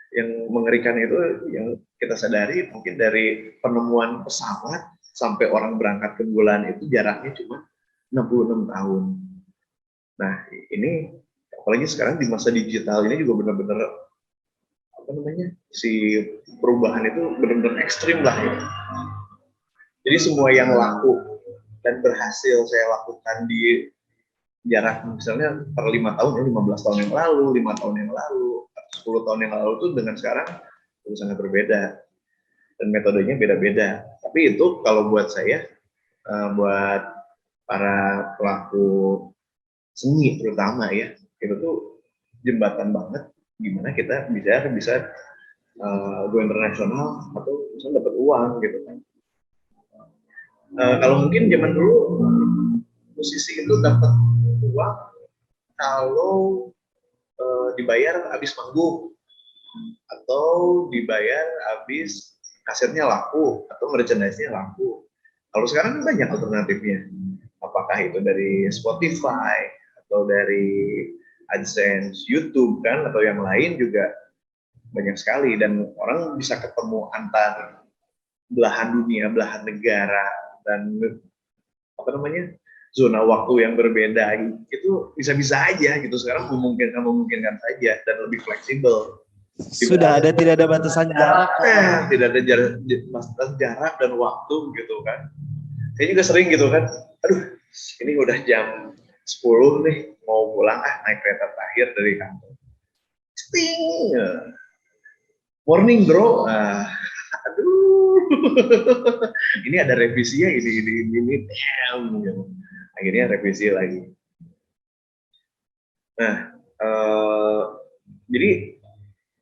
Yang mengerikan itu yang kita sadari mungkin dari penemuan pesawat sampai orang berangkat ke bulan itu jaraknya cuma 66 tahun. Nah ini apalagi sekarang di masa digital ini juga benar-benar apa namanya, si perubahan itu benar-benar ekstrim lah ya. Jadi semua yang laku dan berhasil saya lakukan di jarak misalnya per 5 tahun, 15 tahun yang lalu, 5 tahun yang lalu, 10 tahun yang lalu itu dengan sekarang itu sangat berbeda dan metodenya beda-beda. Tapi itu kalau buat saya, buat para pelaku seni terutama ya, itu tuh jembatan banget gimana kita bisa go internasional atau misalnya dapat uang gitu kan. Kalau mungkin zaman dulu musisi itu dapat uang kalau dibayar habis manggung atau dibayar habis kasetnya laku atau merchandise-nya laku. Kalau sekarang kan banyak alternatifnya. Apakah itu dari Spotify atau dari AdSense, YouTube kan, atau yang lain juga banyak sekali, dan orang bisa ketemu antar belahan dunia, belahan negara, dan apa namanya, zona waktu yang berbeda itu bisa-bisa aja gitu. Sekarang memungkinkan saja dan lebih fleksibel. Tidak ada batasan jarak. Tidak ada batasan jarak dan waktu gitu kan. Saya juga sering gitu kan, aduh ini udah jam 10 nih, mau pulang naik kereta terakhir dari kantor. Sting, morning bro, aduh, ini ada revisinya ini, damn, gitu. Akhirnya revisi lagi. Nah, jadi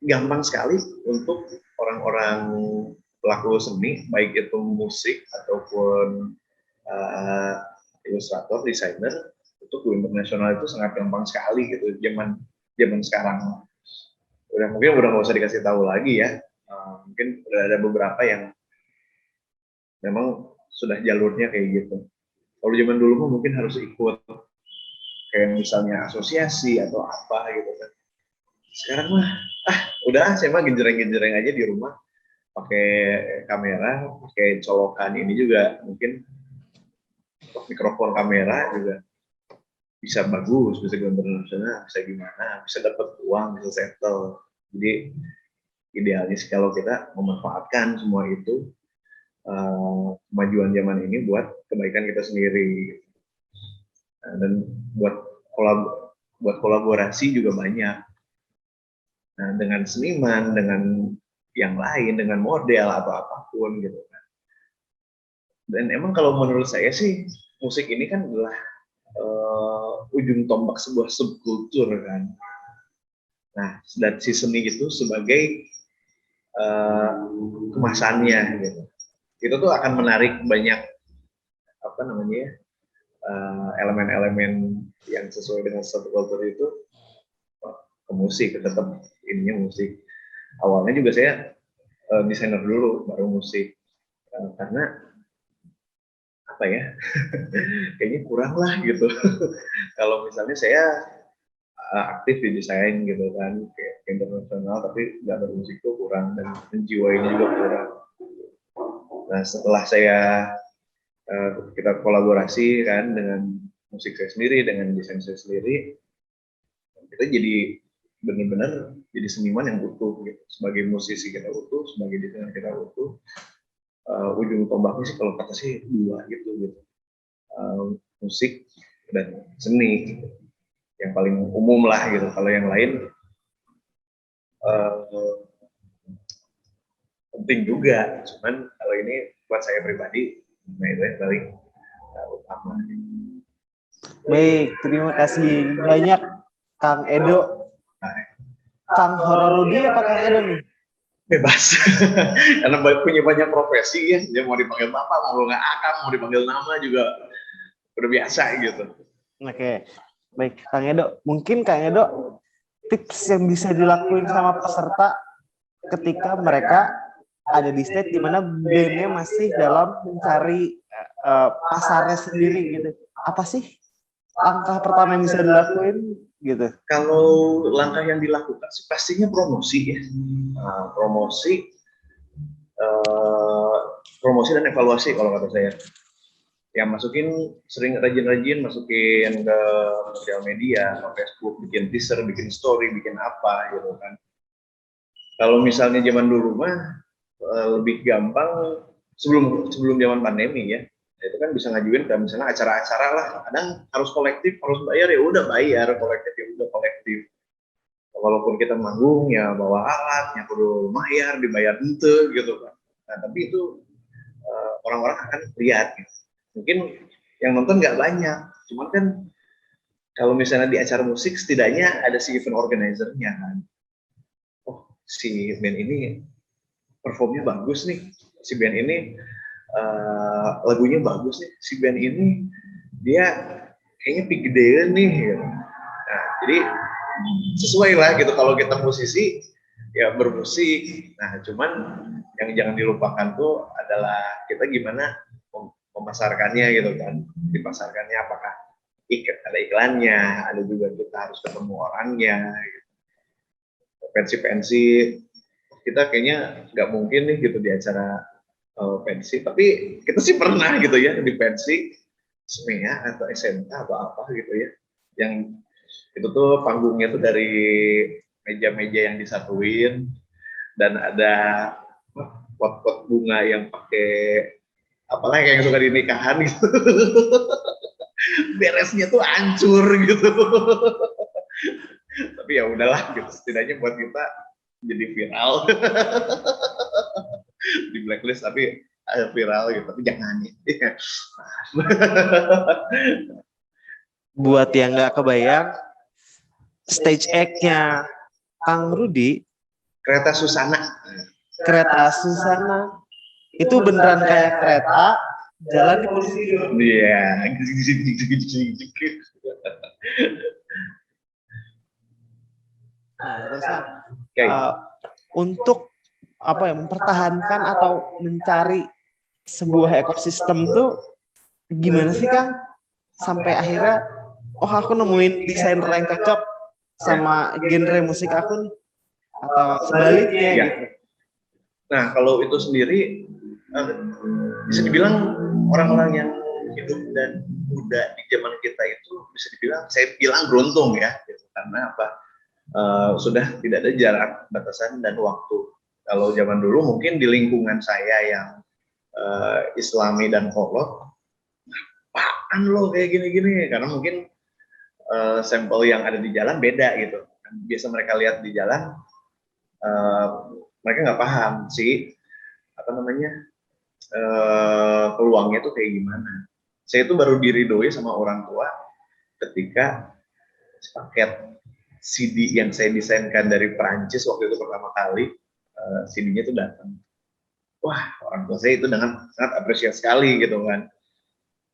gampang sekali untuk orang-orang pelaku seni, baik itu musik ataupun ilustrator, desainer, untuk go internasional itu sangat gampang sekali gitu. Zaman sekarang mungkin udah nggak usah dikasih tahu lagi ya. Mungkin udah ada beberapa yang memang sudah jalurnya kayak gitu. Kalau zaman dulu mungkin harus ikut kayak misalnya asosiasi atau apa gitu kan. Sekarang mah udah saya mah genjreng-genjreng aja di rumah, pakai kamera, pakai colokan ini juga mungkin mikrofon kamera juga bisa bagus, bisa gambar internasional, bisa gimana, bisa dapat uang, bisa settle. Jadi idealnya sih kalau kita memanfaatkan semua itu, kemajuan zaman ini buat kebaikan kita sendiri. Dan buat buat kolaborasi juga banyak. Nah, dengan seniman, dengan yang lain, dengan model atau apapun gitu kan. Dan emang kalau menurut saya sih musik ini kan adalah ujung tombak sebuah subkultur kan. Nah, dan si seni itu sebagai kemasannya gitu. Itu tuh akan menarik banyak apa namanya elemen-elemen yang sesuai dengan subkultur itu ke musik, tetap ininya musik. Awalnya juga saya desainer dulu, baru musik. Karena apa ya, kayaknya kurang lah gitu. Kalau misalnya saya aktif di desain gitu kan, kayak internasional, tapi nggak bermusik tuh kurang, dan menjiwainya juga kurang. Nah, setelah kita kolaborasi kan dengan musik saya sendiri, dengan desain saya sendiri, kita jadi benar-benar jadi seniman yang utuh gitu. Sebagai musisi kita utuh, sebagai desainer kita utuh. Ujung tombaknya sih kalau kata sih dua gitu. Musik dan seni gitu. Yang paling umum lah gitu. Kalau yang lain penting juga, cuman kalau ini buat saya pribadi, nah itu yang paling utama. Baik, terima kasih banyak Kang Edo. Kang Hororudi apa Kang Edo nih? Bebas, karena punya banyak profesi ya, dia mau dipanggil bapak, mau nggak akang, mau dipanggil nama juga udah biasa gitu. Oke, baik Kang Edo, mungkin Kang Edo tips yang bisa dilakuin sama peserta ketika mereka ada di stage di mana bandnya masih dalam mencari pasarnya sendiri gitu. Apa sih langkah pertama yang bisa dilakuin gitu? Kalau langkah yang dilakukan pastinya promosi ya. Promosi dan evaluasi kalau kata saya. Yang masukin sering rajin-rajin masukin ke sosial media, ke Facebook, bikin teaser, bikin story, bikin apa gitu kan. Kalau misalnya zaman dulu mah lebih gampang sebelum zaman pandemi ya. Itu kan bisa ngajuin ke misalnya acara-acara lah, kadang harus kolektif, harus bayar, ya udah bayar, kolektif ya udah kolektif. Walaupun kita manggung ya bawa alat, ya perlu bayar, dibayar ente gitu kan. Nah, tapi itu orang-orang akan lihat gitu. Mungkin yang nonton nggak banyak, cuman kan kalau misalnya di acara musik setidaknya ada si event organizer-nya kan. Oh, si band ini performnya bagus nih, si band ini lagunya bagus nih, si band ini dia kayaknya gedean nih gitu. Nah, jadi sesuai lah gitu kalau kita musisi ya bermusik. Nah, cuman yang jangan dilupakan tuh adalah kita gimana memasarkannya gitu kan. Dipasarkannya apakah ada iklannya, ada juga kita harus ketemu orangnya gitu. Pensi-pensi kita kayaknya nggak mungkin nih gitu di acara pensi, tapi kita sih pernah gitu ya di pensi SMEA atau SMK atau apa gitu ya, yang itu tuh panggungnya tuh dari meja-meja yang disatuin dan ada pot-pot bunga yang pakai apalah yang suka di nikahan gitu. Beresnya tuh hancur gitu. Tapi ya udahlah gitu, setidaknya buat kita jadi viral. Di blacklist tapi viral gitu, tapi jangan ya. Buat yang nggak kebayang, stage act-nya Kang Rudi, Kereta Susana. Kereta Susana, itu beneran kayak kereta jalan di posisi. Iya. Nah, terus untuk apa ya, mempertahankan atau mencari sebuah ekosistem tuh gimana sih Kang? Sampai akhirnya, oh aku nemuin desainer yang cocok sama genre musik aku nih, atau sebaliknya ya. gitu. Nah, kalau itu sendiri bisa dibilang orang-orang yang hidup dan muda di zaman kita itu bisa dibilang, saya bilang beruntung ya, gitu. Karena apa? Sudah tidak ada jarak, batasan dan waktu. Kalau zaman dulu mungkin di lingkungan saya yang Islami dan kolot, apaan lo kayak gini-gini, karena mungkin sampel yang ada di jalan beda gitu. Biasa mereka lihat di jalan, mereka nggak paham sih apa namanya peluangnya tuh kayak gimana. Saya itu baru diridoi sama orang tua ketika paket CD yang saya desainkan dari Perancis waktu itu pertama kali, CD-nya itu datang. Wah, orang tua saya itu dengan sangat apresiasi sekali gitu kan.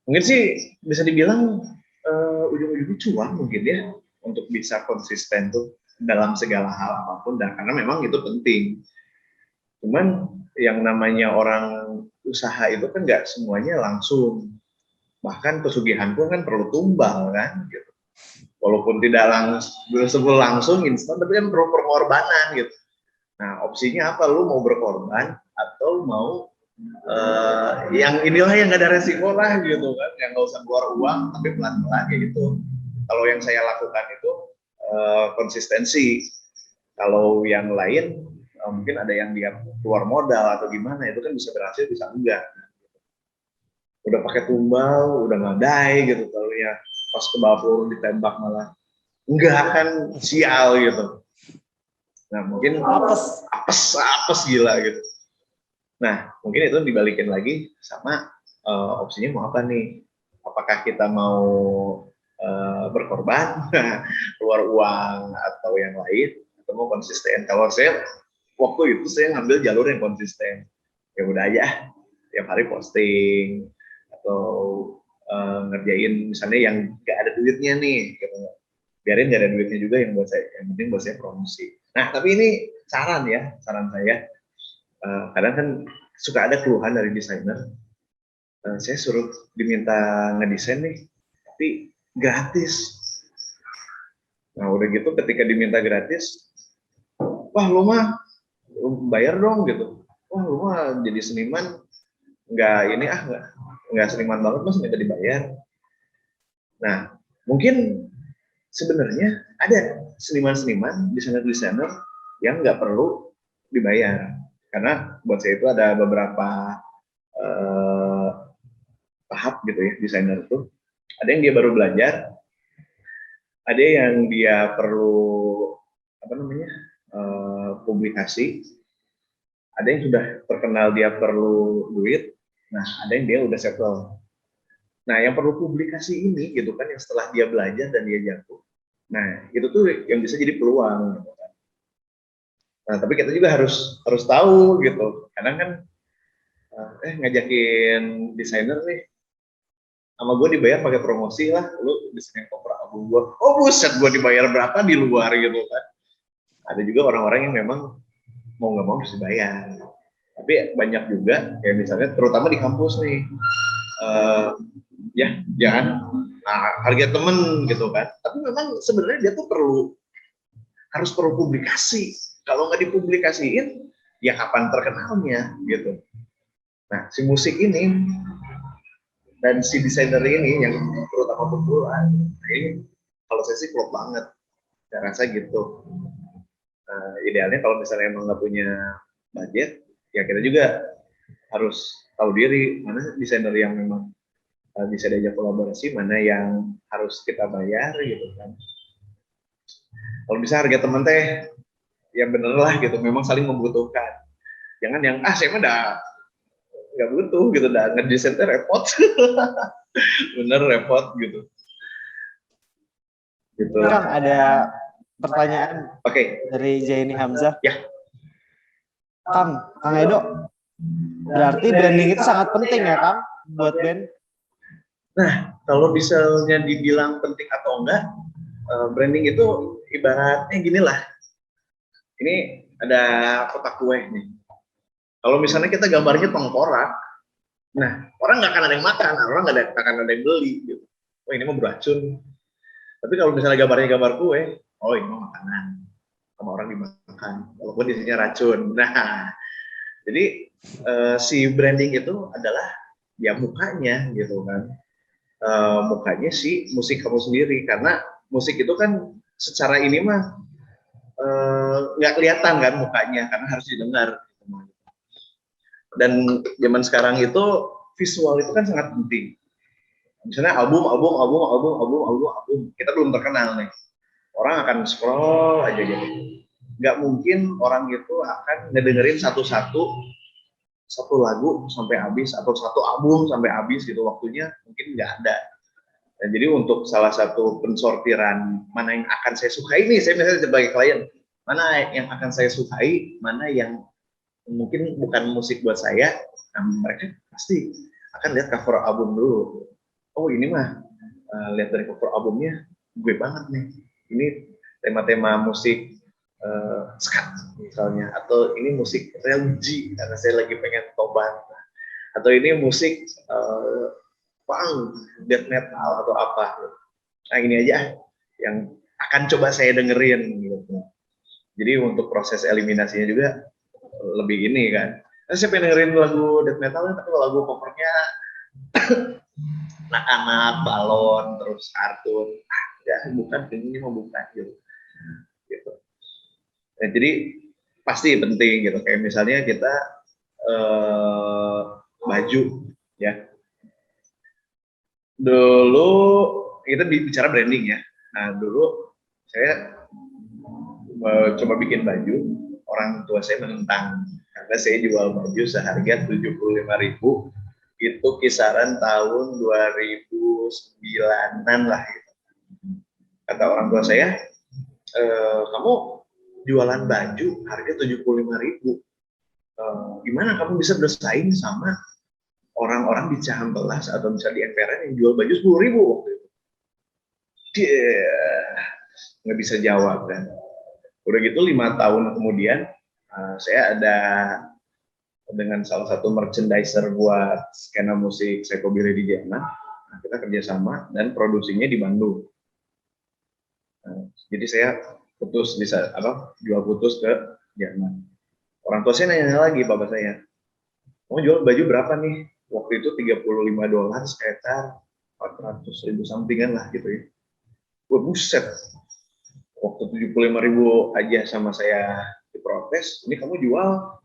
Mungkin sih bisa dibilang ujung-ujungnya cuan mungkin ya untuk bisa konsisten tuh dalam segala hal apapun, dan karena memang itu penting. Cuman yang namanya orang usaha itu kan nggak semuanya langsung. Bahkan pesugihan pun kan perlu tumbal kan gitu. Walaupun tidak langsung instan, tapi kan perlu pengorbanan gitu. Nah, opsinya apa? Lu mau berkorban atau mau yang inilah yang nggak ada resiko lah gitu kan, yang nggak usah keluar uang tapi pelan-pelan kayak gitu. Kalau yang saya lakukan itu konsistensi. Kalau yang lain mungkin ada yang dia keluar modal atau gimana, itu kan bisa berhasil bisa enggak. Udah pakai tumbal, udah ngadai gitu, kalau ya pas ke bawah peluru ditembak malah enggak kan, sial gitu. Nah mungkin apes gila gitu. Nah mungkin itu dibalikin lagi sama opsinya mau apa nih? Apakah kita mau berkorban, keluar uang atau yang lain, atau mau konsisten? Kalau saya waktu itu saya ngambil jalur yang konsisten. Ya udah aja, tiap hari posting atau ngerjain misalnya yang gak ada duitnya nih, gitu. Biarin gak ada duitnya juga, yang buat saya, yang penting buat saya promosi. Nah tapi ini saran saya. Kadang kan suka ada keluhan dari desainer, saya suruh diminta ngedesain nih, tapi gratis. Nah udah gitu ketika diminta gratis, wah lu mah bayar dong gitu. Wah lu mah jadi seniman nggak seniman banget mas minta dibayar. Nah mungkin sebenarnya ada seniman-seniman, desainer-desainer yang nggak perlu dibayar, karena buat saya itu ada beberapa tahap gitu ya desainer itu. Ada yang dia baru belajar, ada yang dia perlu apa namanya publikasi, ada yang sudah terkenal dia perlu duit, nah ada yang dia udah settle. Nah yang perlu publikasi ini gitu kan, yang setelah dia belajar dan dia jago, nah itu tuh yang bisa jadi peluang gitu kan. Nah tapi kita juga harus tahu gitu, kadang kan ngajakin desainer nih, sama gue dibayar pakai promosi lah, lu desain koper album gue, oh buset gue dibayar berapa di luar gitu kan. Ada juga orang-orang yang memang mau nggak mau harus dibayar, tapi banyak juga ya misalnya terutama di kampus nih, ya jangan harga temen gitu kan, tapi memang sebenarnya dia tuh harus perlu publikasi. Kalau nggak dipublikasiin ya kapan terkenalnya gitu. Nah si musik ini dan si desainer ini yang terutama pemula ini, kalau saya sih klop banget, saya rasa gitu. Idealnya kalau misalnya emang nggak punya budget, ya kita juga harus tahu diri mana desainer yang memang bisa diajak kolaborasi, mana yang harus kita bayar gitu kan. Kalau bisa harga temen teh yang bener lah gitu, memang saling membutuhkan. Jangan yang saya mah udah nggak butuh gitu, udah ngedesain teh repot. Bener repot gitu. Gitu. Kang, ada pertanyaan dari Zaini Hamzah. Ya. Kang Edo, berarti branding itu sangat penting ya Kang buat band? Nah, kalau misalnya dibilang penting atau enggak, branding itu ibaratnya gini lah. Ini ada kotak kue nih. Kalau misalnya kita gambarnya tengkorak, nah orang nggak akan ada yang makan, orang nggak akan ada yang beli gitu. Oh ini mah beracun. Tapi kalau misalnya gambarnya gambar kue, oh ini mah makanan, sama orang dimakan, walaupun isinya racun. Nah, jadi si branding itu adalah ya mukanya gitu kan, mukanya si musik kamu sendiri, karena musik itu kan secara ini mah nggak kelihatan kan mukanya, karena harus didengar. Dan zaman sekarang itu visual itu kan sangat penting. Misalnya album, kita belum terkenal nih. Orang akan scroll aja gitu. Nggak mungkin orang itu akan ngedengerin satu lagu sampai habis atau satu album sampai habis gitu, waktunya mungkin nggak ada. Dan jadi untuk salah satu pensortiran mana yang akan saya sukai nih, saya misalnya sebagai klien, mana yang akan saya sukai, mana yang mungkin bukan musik buat saya, nah mereka pasti akan lihat cover album dulu. Oh ini mah lihat dari cover albumnya gue banget nih. Ini tema-tema musik skat misalnya, atau ini musik religi karena saya lagi pengen tobat, atau ini musik punk, death metal atau apa. Nah ini aja yang akan coba saya dengerin gitu. Jadi untuk proses eliminasinya juga lebih ini kan. Nah, saya pengen dengerin lagu death metal tapi lagu covernya anak-anak, balon, terus kartun. Ya bukan, ini mau bukan gitu. Nah, jadi pasti penting gitu. Kayak misalnya kita baju ya. Dulu kita bicara branding ya. Nah dulu saya coba bikin baju, orang tua saya menentang karena saya jual baju seharga 75.000, itu kisaran tahun 2009-an lah gitu. Kata orang tua saya, kamu jualan baju harga 75.000, gimana kamu bisa bersaing sama orang-orang di Cihampelas atau misalnya di Emperan yang jual baju 10.000 waktu itu. Dia nggak bisa jawab kan. Udah gitu 5 tahun kemudian saya ada dengan salah satu merchandiser buat skena musik Psychobilly di Jerman. Nah, kita kerjasama dan produksinya di Bandung. Nah, jadi saya jual putus ke Jerman. Orang tua saya nanya lagi bapak saya, mau jual baju berapa nih? Waktu itu $35 sekitar 400.000 sampingan lah gitu ya. Gue buset, waktu 75.000 aja sama saya diprotes, ini kamu jual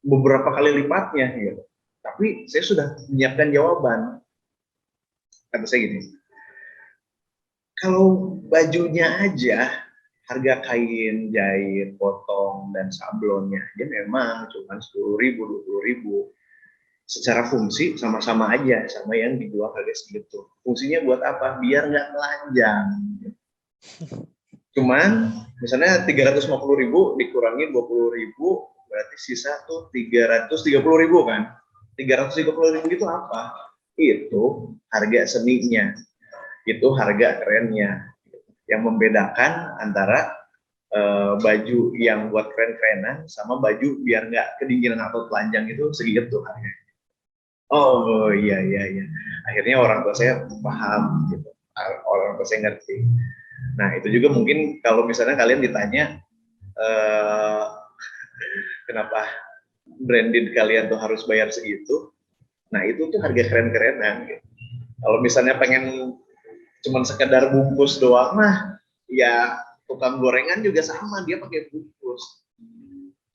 beberapa kali lipatnya gitu. Tapi saya sudah menyiapkan jawaban. Kata saya gini, kalau bajunya aja harga kain, jahit, potong, dan sablonnya aja memang cuma 10.000, 20.000. Secara fungsi sama-sama aja sama yang dijual harga segitu. Fungsinya buat apa? Biar nggak telanjang. Cuman misalnya 350.000 dikurangi 20.000, berarti sisa tuh 330.000 kan. 330.000 itu apa? Itu harga seninya, itu harga kerennya. Yang membedakan antara baju yang buat keren-kerenan sama baju biar nggak kedinginan atau telanjang itu segitu harganya. Oh iya iya iya. Akhirnya orang tua saya paham gitu. Orang tua saya ngerti. Nah itu juga mungkin kalau misalnya kalian ditanya eh, kenapa branded kalian tuh harus bayar segitu. Nah itu tuh harga keren-kerenan. Gitu. Kalau misalnya pengen cuman sekedar bungkus doang mah, ya tukang gorengan juga sama dia pakai bungkus.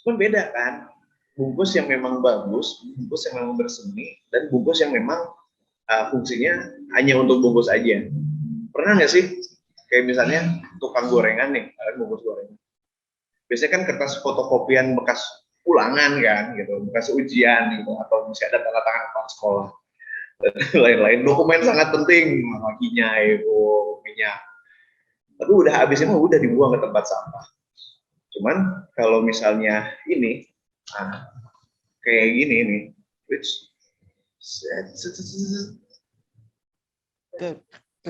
Cuman beda kan. Bungkus yang memang bagus, bungkus yang memang berseni, dan bungkus yang memang fungsinya hanya untuk bungkus aja. Pernah nggak sih kayak misalnya tukang gorengan nih, kalian bungkus gorengan. Biasanya kan kertas fotokopian bekas ulangan kan, gitu, bekas ujian gitu, atau masih ada tanda tangan kepala sekolah dan lain-lain. Dokumen sangat penting, makanya itu minyak. Tapi udah habisnya mah udah dibuang ke tempat sampah. Cuman kalau misalnya ini, kayak gini nih, which ke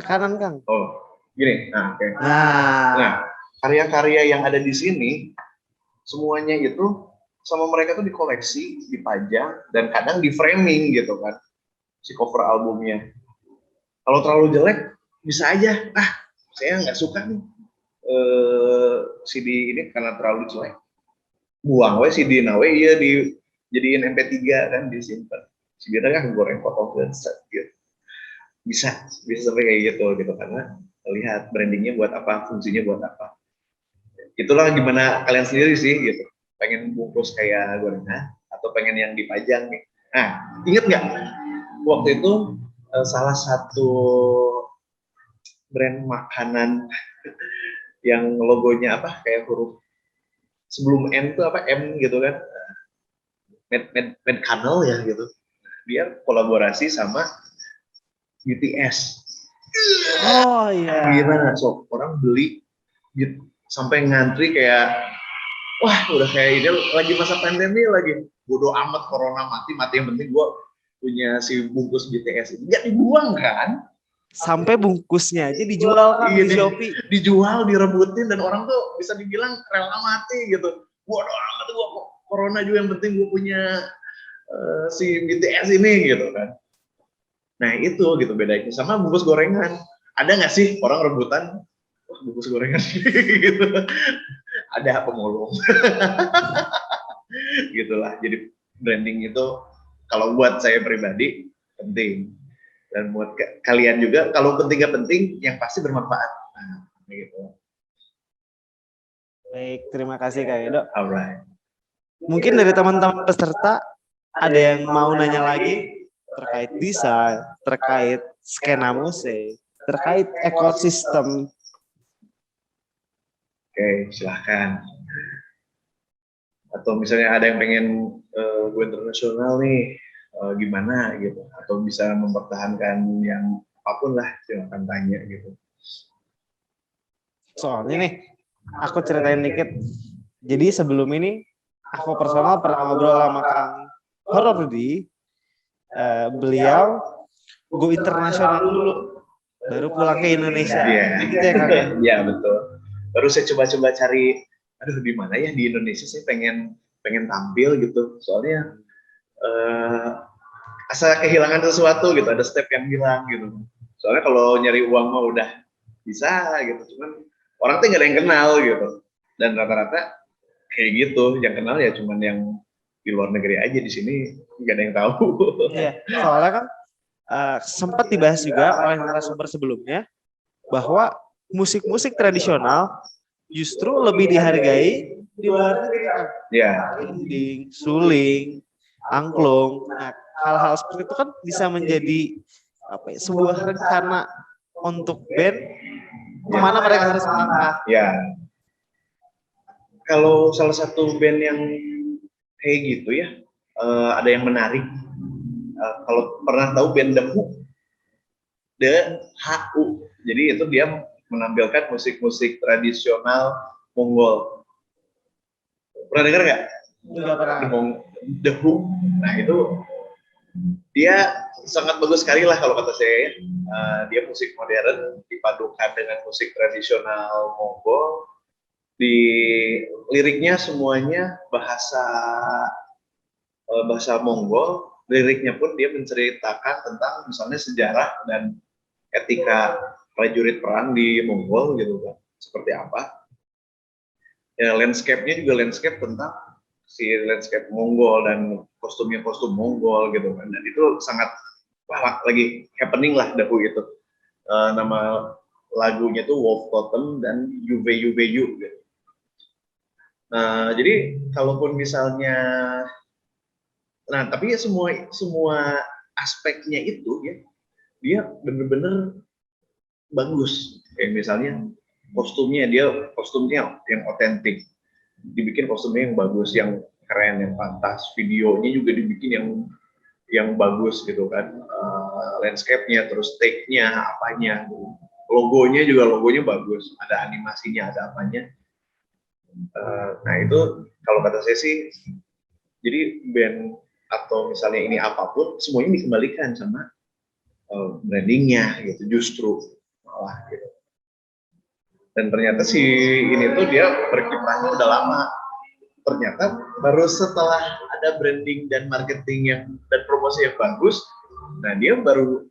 kanan Kang. oh gini, nah karya-karya yang ada di sini semuanya itu sama mereka tuh dikoleksi, dipajang, dan kadang di framing gitu kan si cover albumnya. Kalau terlalu jelek bisa aja, saya nggak suka nih CD ini karena terlalu jelek, buang we CD nawe iya dijadiin MP3 kan, disimpan. CD kan goreng potong gitu. Bisa sampai kayak gitu karena lihat brandingnya buat apa, fungsinya buat apa. Itulah gimana kalian sendiri sih gitu, pengen bungkus kayak gorengan atau pengen yang dipajang nih. Nah inget nggak waktu itu salah satu brand makanan yang logonya apa kayak huruf sebelum N tuh apa M gitu kan, McConnell ya gitu. Dia kolaborasi sama BTS. Oh iya. Gimana sok orang beli gitu sampai ngantri kayak wah udah kayak ini lagi masa pandemi lagi bodoh amat corona mati yang penting gue punya si bungkus BTS ini nggak dibuang kan Sampai bungkusnya aja dijual kan iya, di Shopee. dijual direbutin dan orang tuh bisa dibilang rela mati gitu bodoh amat gue corona juga yang penting gue punya si BTS ini gitu kan. Nah itu gitu bedanya sama bungkus gorengan. Ada nggak sih orang rebutan wah bungkus gorengan gitu. Ada pemulung. Gitulah. Jadi branding itu kalau buat saya pribadi penting. Dan buat kalian juga kalau penting gak penting yang pasti bermanfaat. Nah, gitu. Baik, terima kasih Kak Edo. Alright. Mungkin dari teman-teman peserta ada yang mau nanya lagi terkait desain, terkait skena musik, terkait ekosistem. Oke, silahkan. Atau misalnya ada yang pengen go internasional nih, gimana gitu. Atau bisa mempertahankan yang apapun lah, silahkan tanya gitu. Soalnya nih, aku ceritain dikit. Jadi sebelum ini, aku personal pernah ngobrol sama Kang Horordi. Beliau go internasional dulu, baru pulang ke Indonesia. Iya, Gitu ya Kang ya? Iya betul. Baru saya coba-coba cari, aduh di mana ya di Indonesia saya pengen tampil gitu. Soalnya asa kehilangan sesuatu gitu, ada step yang hilang gitu. Soalnya kalau nyari uang mah udah bisa gitu, cuman orang tuh nggak ada yang kenal gitu. Dan rata-rata kayak gitu, yang kenal ya cuman yang di luar negeri aja, di sini nggak ada yang tahu. Iya, soalnya kan sempat dibahas juga oleh narasumber sebelumnya bahwa musik-musik tradisional justru lebih dihargai di luar negeri kan. Ya. Gending, suling, angklung. Nah, hal-hal seperti itu kan bisa menjadi apa ya, sebuah rencana untuk band kemana mereka harus melangkah. Ya. Kalau salah satu band yang kayak gitu ya, ada yang menarik. Kalau pernah tahu band The Who, The HU. Jadi itu dia menampilkan musik-musik tradisional Mongol. Pernah dengar nggak? Enggak pernah. The Who. Nah itu dia sangat bagus sekali lah kalau kata saya. Dia musik modern dipadukan dengan musik tradisional Mongol. Di liriknya semuanya bahasa Mongol. Liriknya pun dia menceritakan tentang misalnya sejarah dan etika prajurit perang di Mongol gitu kan, seperti apa. Ya landscape-nya juga landscape tentang si landscape Mongol dan kostumnya kostum Mongol gitu kan. Dan itu sangat wah, lagi happening lah Dahu itu. Nama lagunya tuh Wolf Totem dan Yuve Yuve Yu gitu. Jadi kalaupun misalnya tapi ya semua aspeknya itu ya dia bener-bener bagus. Kayak misalnya kostumnya yang otentik, dibikin kostumnya yang bagus, yang keren, yang pantas, videonya juga dibikin yang bagus gitu kan, landscape-nya, terus take-nya, apanya, logonya bagus, ada animasinya, ada apanya. Nah itu kalau kata saya sih, jadi band atau misalnya ini apapun, semuanya dikembalikan sama brandingnya gitu, justru malah gitu. Dan ternyata si ini tuh dia berkiprahnya udah lama. Ternyata baru setelah ada branding dan marketing dan promosi yang bagus, nah dia baru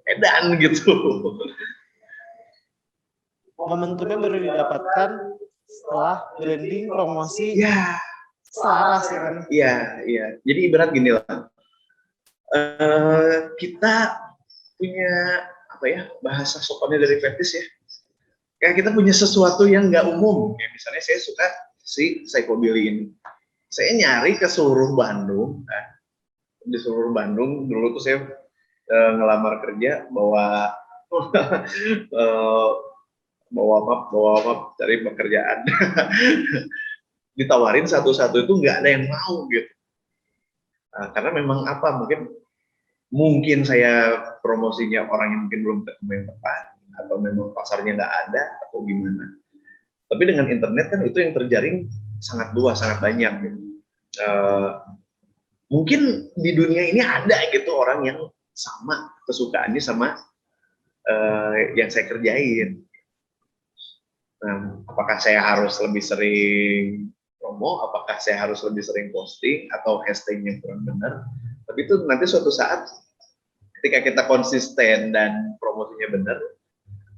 edan gitu. Momentumnya baru didapatkan setelah branding, promosi, ya selaras ya kan. Iya. Jadi ibarat gini lah, kita punya apa ya bahasa sopannya dari fetish ya. Kayak kita punya sesuatu yang nggak umum. Kayak misalnya saya suka si psychobilly ini. Saya nyari ke seluruh Bandung, di seluruh Bandung dulu tuh saya ngelamar kerja bawa eh, bawa map cari pekerjaan. Ditawarin satu-satu itu nggak ada yang mau gitu. Karena memang apa, mungkin saya promosinya orang yang mungkin belum ketemu yang tepat, atau memang pasarnya nggak ada, atau gimana. Tapi dengan internet kan itu yang terjaring sangat luas, sangat banyak gitu. Mungkin di dunia ini ada gitu orang yang sama kesukaannya sama yang saya kerjain. Nah, apakah saya harus lebih sering promo, apakah saya harus lebih sering posting, atau hashtagnya kurang benar. Tapi itu nanti suatu saat ketika kita konsisten dan promosinya benar,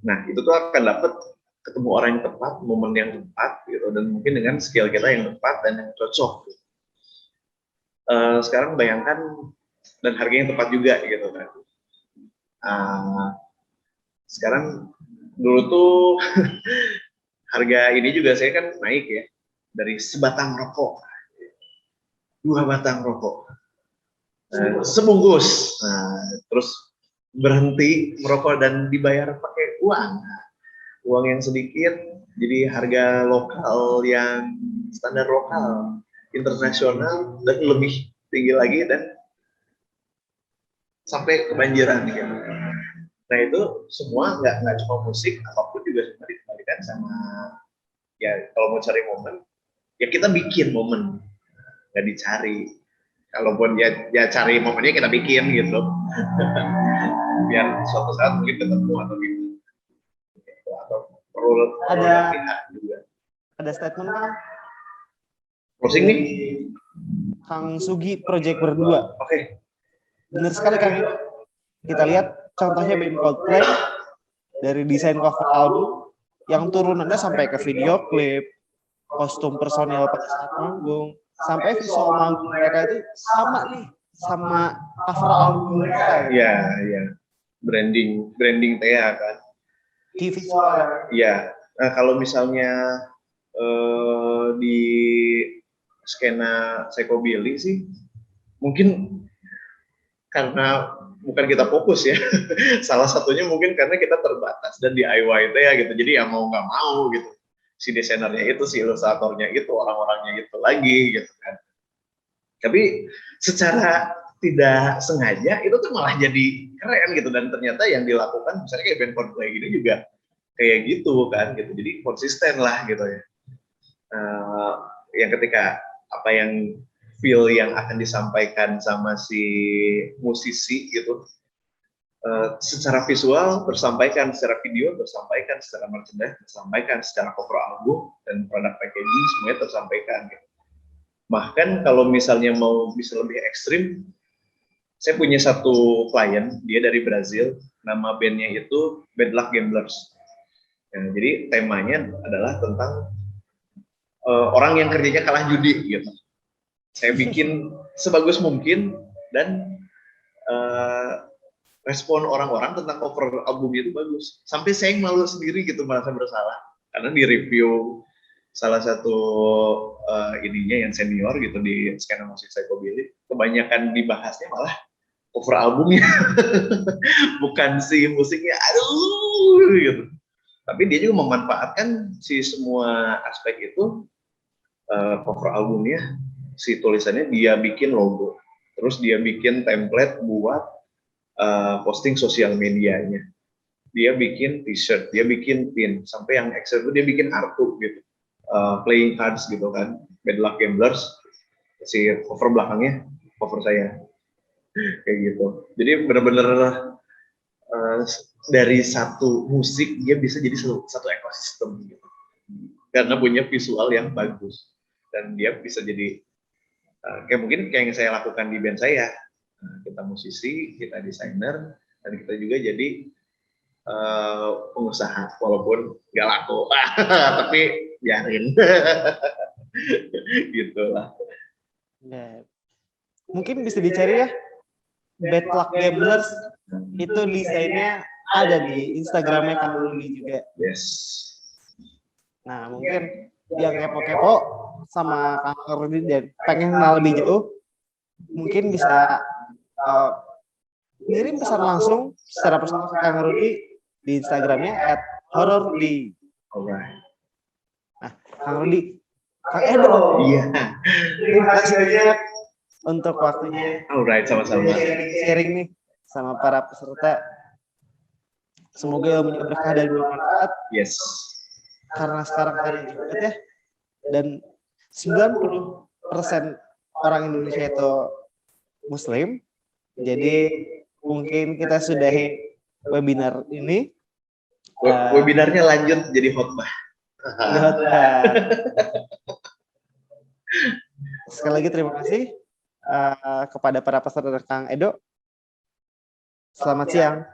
nah itu tuh akan dapat ketemu orang yang tepat, momen yang tepat gitu, dan mungkin dengan skill kita yang tepat dan yang cocok. Sekarang bayangkan, dan harganya yang tepat juga gitu kan. Sekarang dulu tuh harga ini juga saya kan naik ya, dari sebatang rokok, 2 batang rokok, sebungkus, terus berhenti merokok dan dibayar pakai uang yang sedikit, jadi harga lokal yang standar lokal, internasional, dan lebih tinggi lagi, dan sampai kebanjiran gitu. Nah itu semua nggak cuma musik, apapun juga semua dikembalikan sama, ya kalau mau cari momen, ya kita bikin momen, nggak dicari. Kalaupun ya cari momennya kita bikin gitu, biar suatu saat mungkin ketemu atau gitu, atau perlu Ada juga. ada statement Kang Closing nih, Kang Sugi Project Berdua. Oke. Benar sekali Kang. Kita lihat contohnya band Coldplay, dari desain cover album yang turunannya sampai ke video klip, kostum personil pada saat manggung, sampai visual manggung mereka itu sama nih sama cover album mereka. Iya. Branding Thea kan. Di visual. Iya. Nah, kalau misalnya di skena psychobilly sih, mungkin karena bukan kita fokus ya. Salah satunya mungkin karena kita terbatas dan DIY itu ya gitu. Jadi ya mau nggak mau gitu. Si desainernya itu, si ilustratornya itu, orang-orangnya itu lagi gitu kan. Tapi secara tidak sengaja itu tuh malah jadi keren gitu, dan ternyata yang dilakukan misalnya kayak band Coldplay gitu juga kayak gitu kan gitu. Jadi konsisten lah gitu ya. Yang ketika apa yang feel yang akan disampaikan sama si musisi gitu, secara visual tersampaikan, secara video tersampaikan, secara merchandise tersampaikan, secara cover album dan produk packaging semuanya tersampaikan gitu. Bahkan kalau misalnya mau bisa lebih ekstrim, saya punya satu klien, dia dari Brazil, nama bandnya itu Bad Luck Gamblers. Nah, jadi temanya adalah tentang orang yang kerjanya kalah judi gitu. Saya bikin sebagus mungkin, dan respon orang-orang tentang cover albumnya itu bagus. Sampai saya malu sendiri gitu, merasa bersalah. Karena di review salah satu ininya yang senior gitu di skena musik psychobilly, kebanyakan dibahasnya malah cover albumnya, bukan si musiknya. Aduh gitu. Tapi dia juga memanfaatkan si semua aspek itu, cover albumnya, si tulisannya dia bikin logo, terus dia bikin template buat posting sosial medianya, dia bikin t-shirt, dia bikin pin, sampai yang Excel itu dia bikin kartu gitu, playing cards gitu kan, Bad Luck Gamblers, si cover belakangnya cover saya kayak gitu. Jadi benar-benar dari satu musik dia bisa jadi satu ekosistem gitu, karena punya visual yang bagus, dan dia bisa jadi kayak mungkin kayak yang saya lakukan di band saya. Kita musisi, kita desainer, dan kita juga jadi pengusaha, walaupun nggak laku, tapi biarin. Gitulah. Ya. Mungkin bisa dicari ya, Bad Luck Gamblers itu desainnya ada di Instagramnya Kang Rudi juga. Yes. Nah mungkin yang kepo-kepo sama Kang Rudi dan pengen kenal lebih jauh, mungkin bisa ngirim pesan langsung secara personal ke Kang Rudi di Instagramnya @horrordi. Alright. Nah, Kang Rudi, Kang Edo, Iya. terima kasih banyak untuk waktunya Alright, sama-sama. sharing nih sama para peserta. Semoga ilmunya berkah dan bermanfaat. Yes. Karena sekarang hari Jumat ya, dan 90% orang Indonesia itu Muslim. Jadi mungkin kita sudahi webinar ini. Webinarnya lanjut jadi khotbah. Sekali lagi terima kasih kepada para peserta Kang Edo. Selamat siang.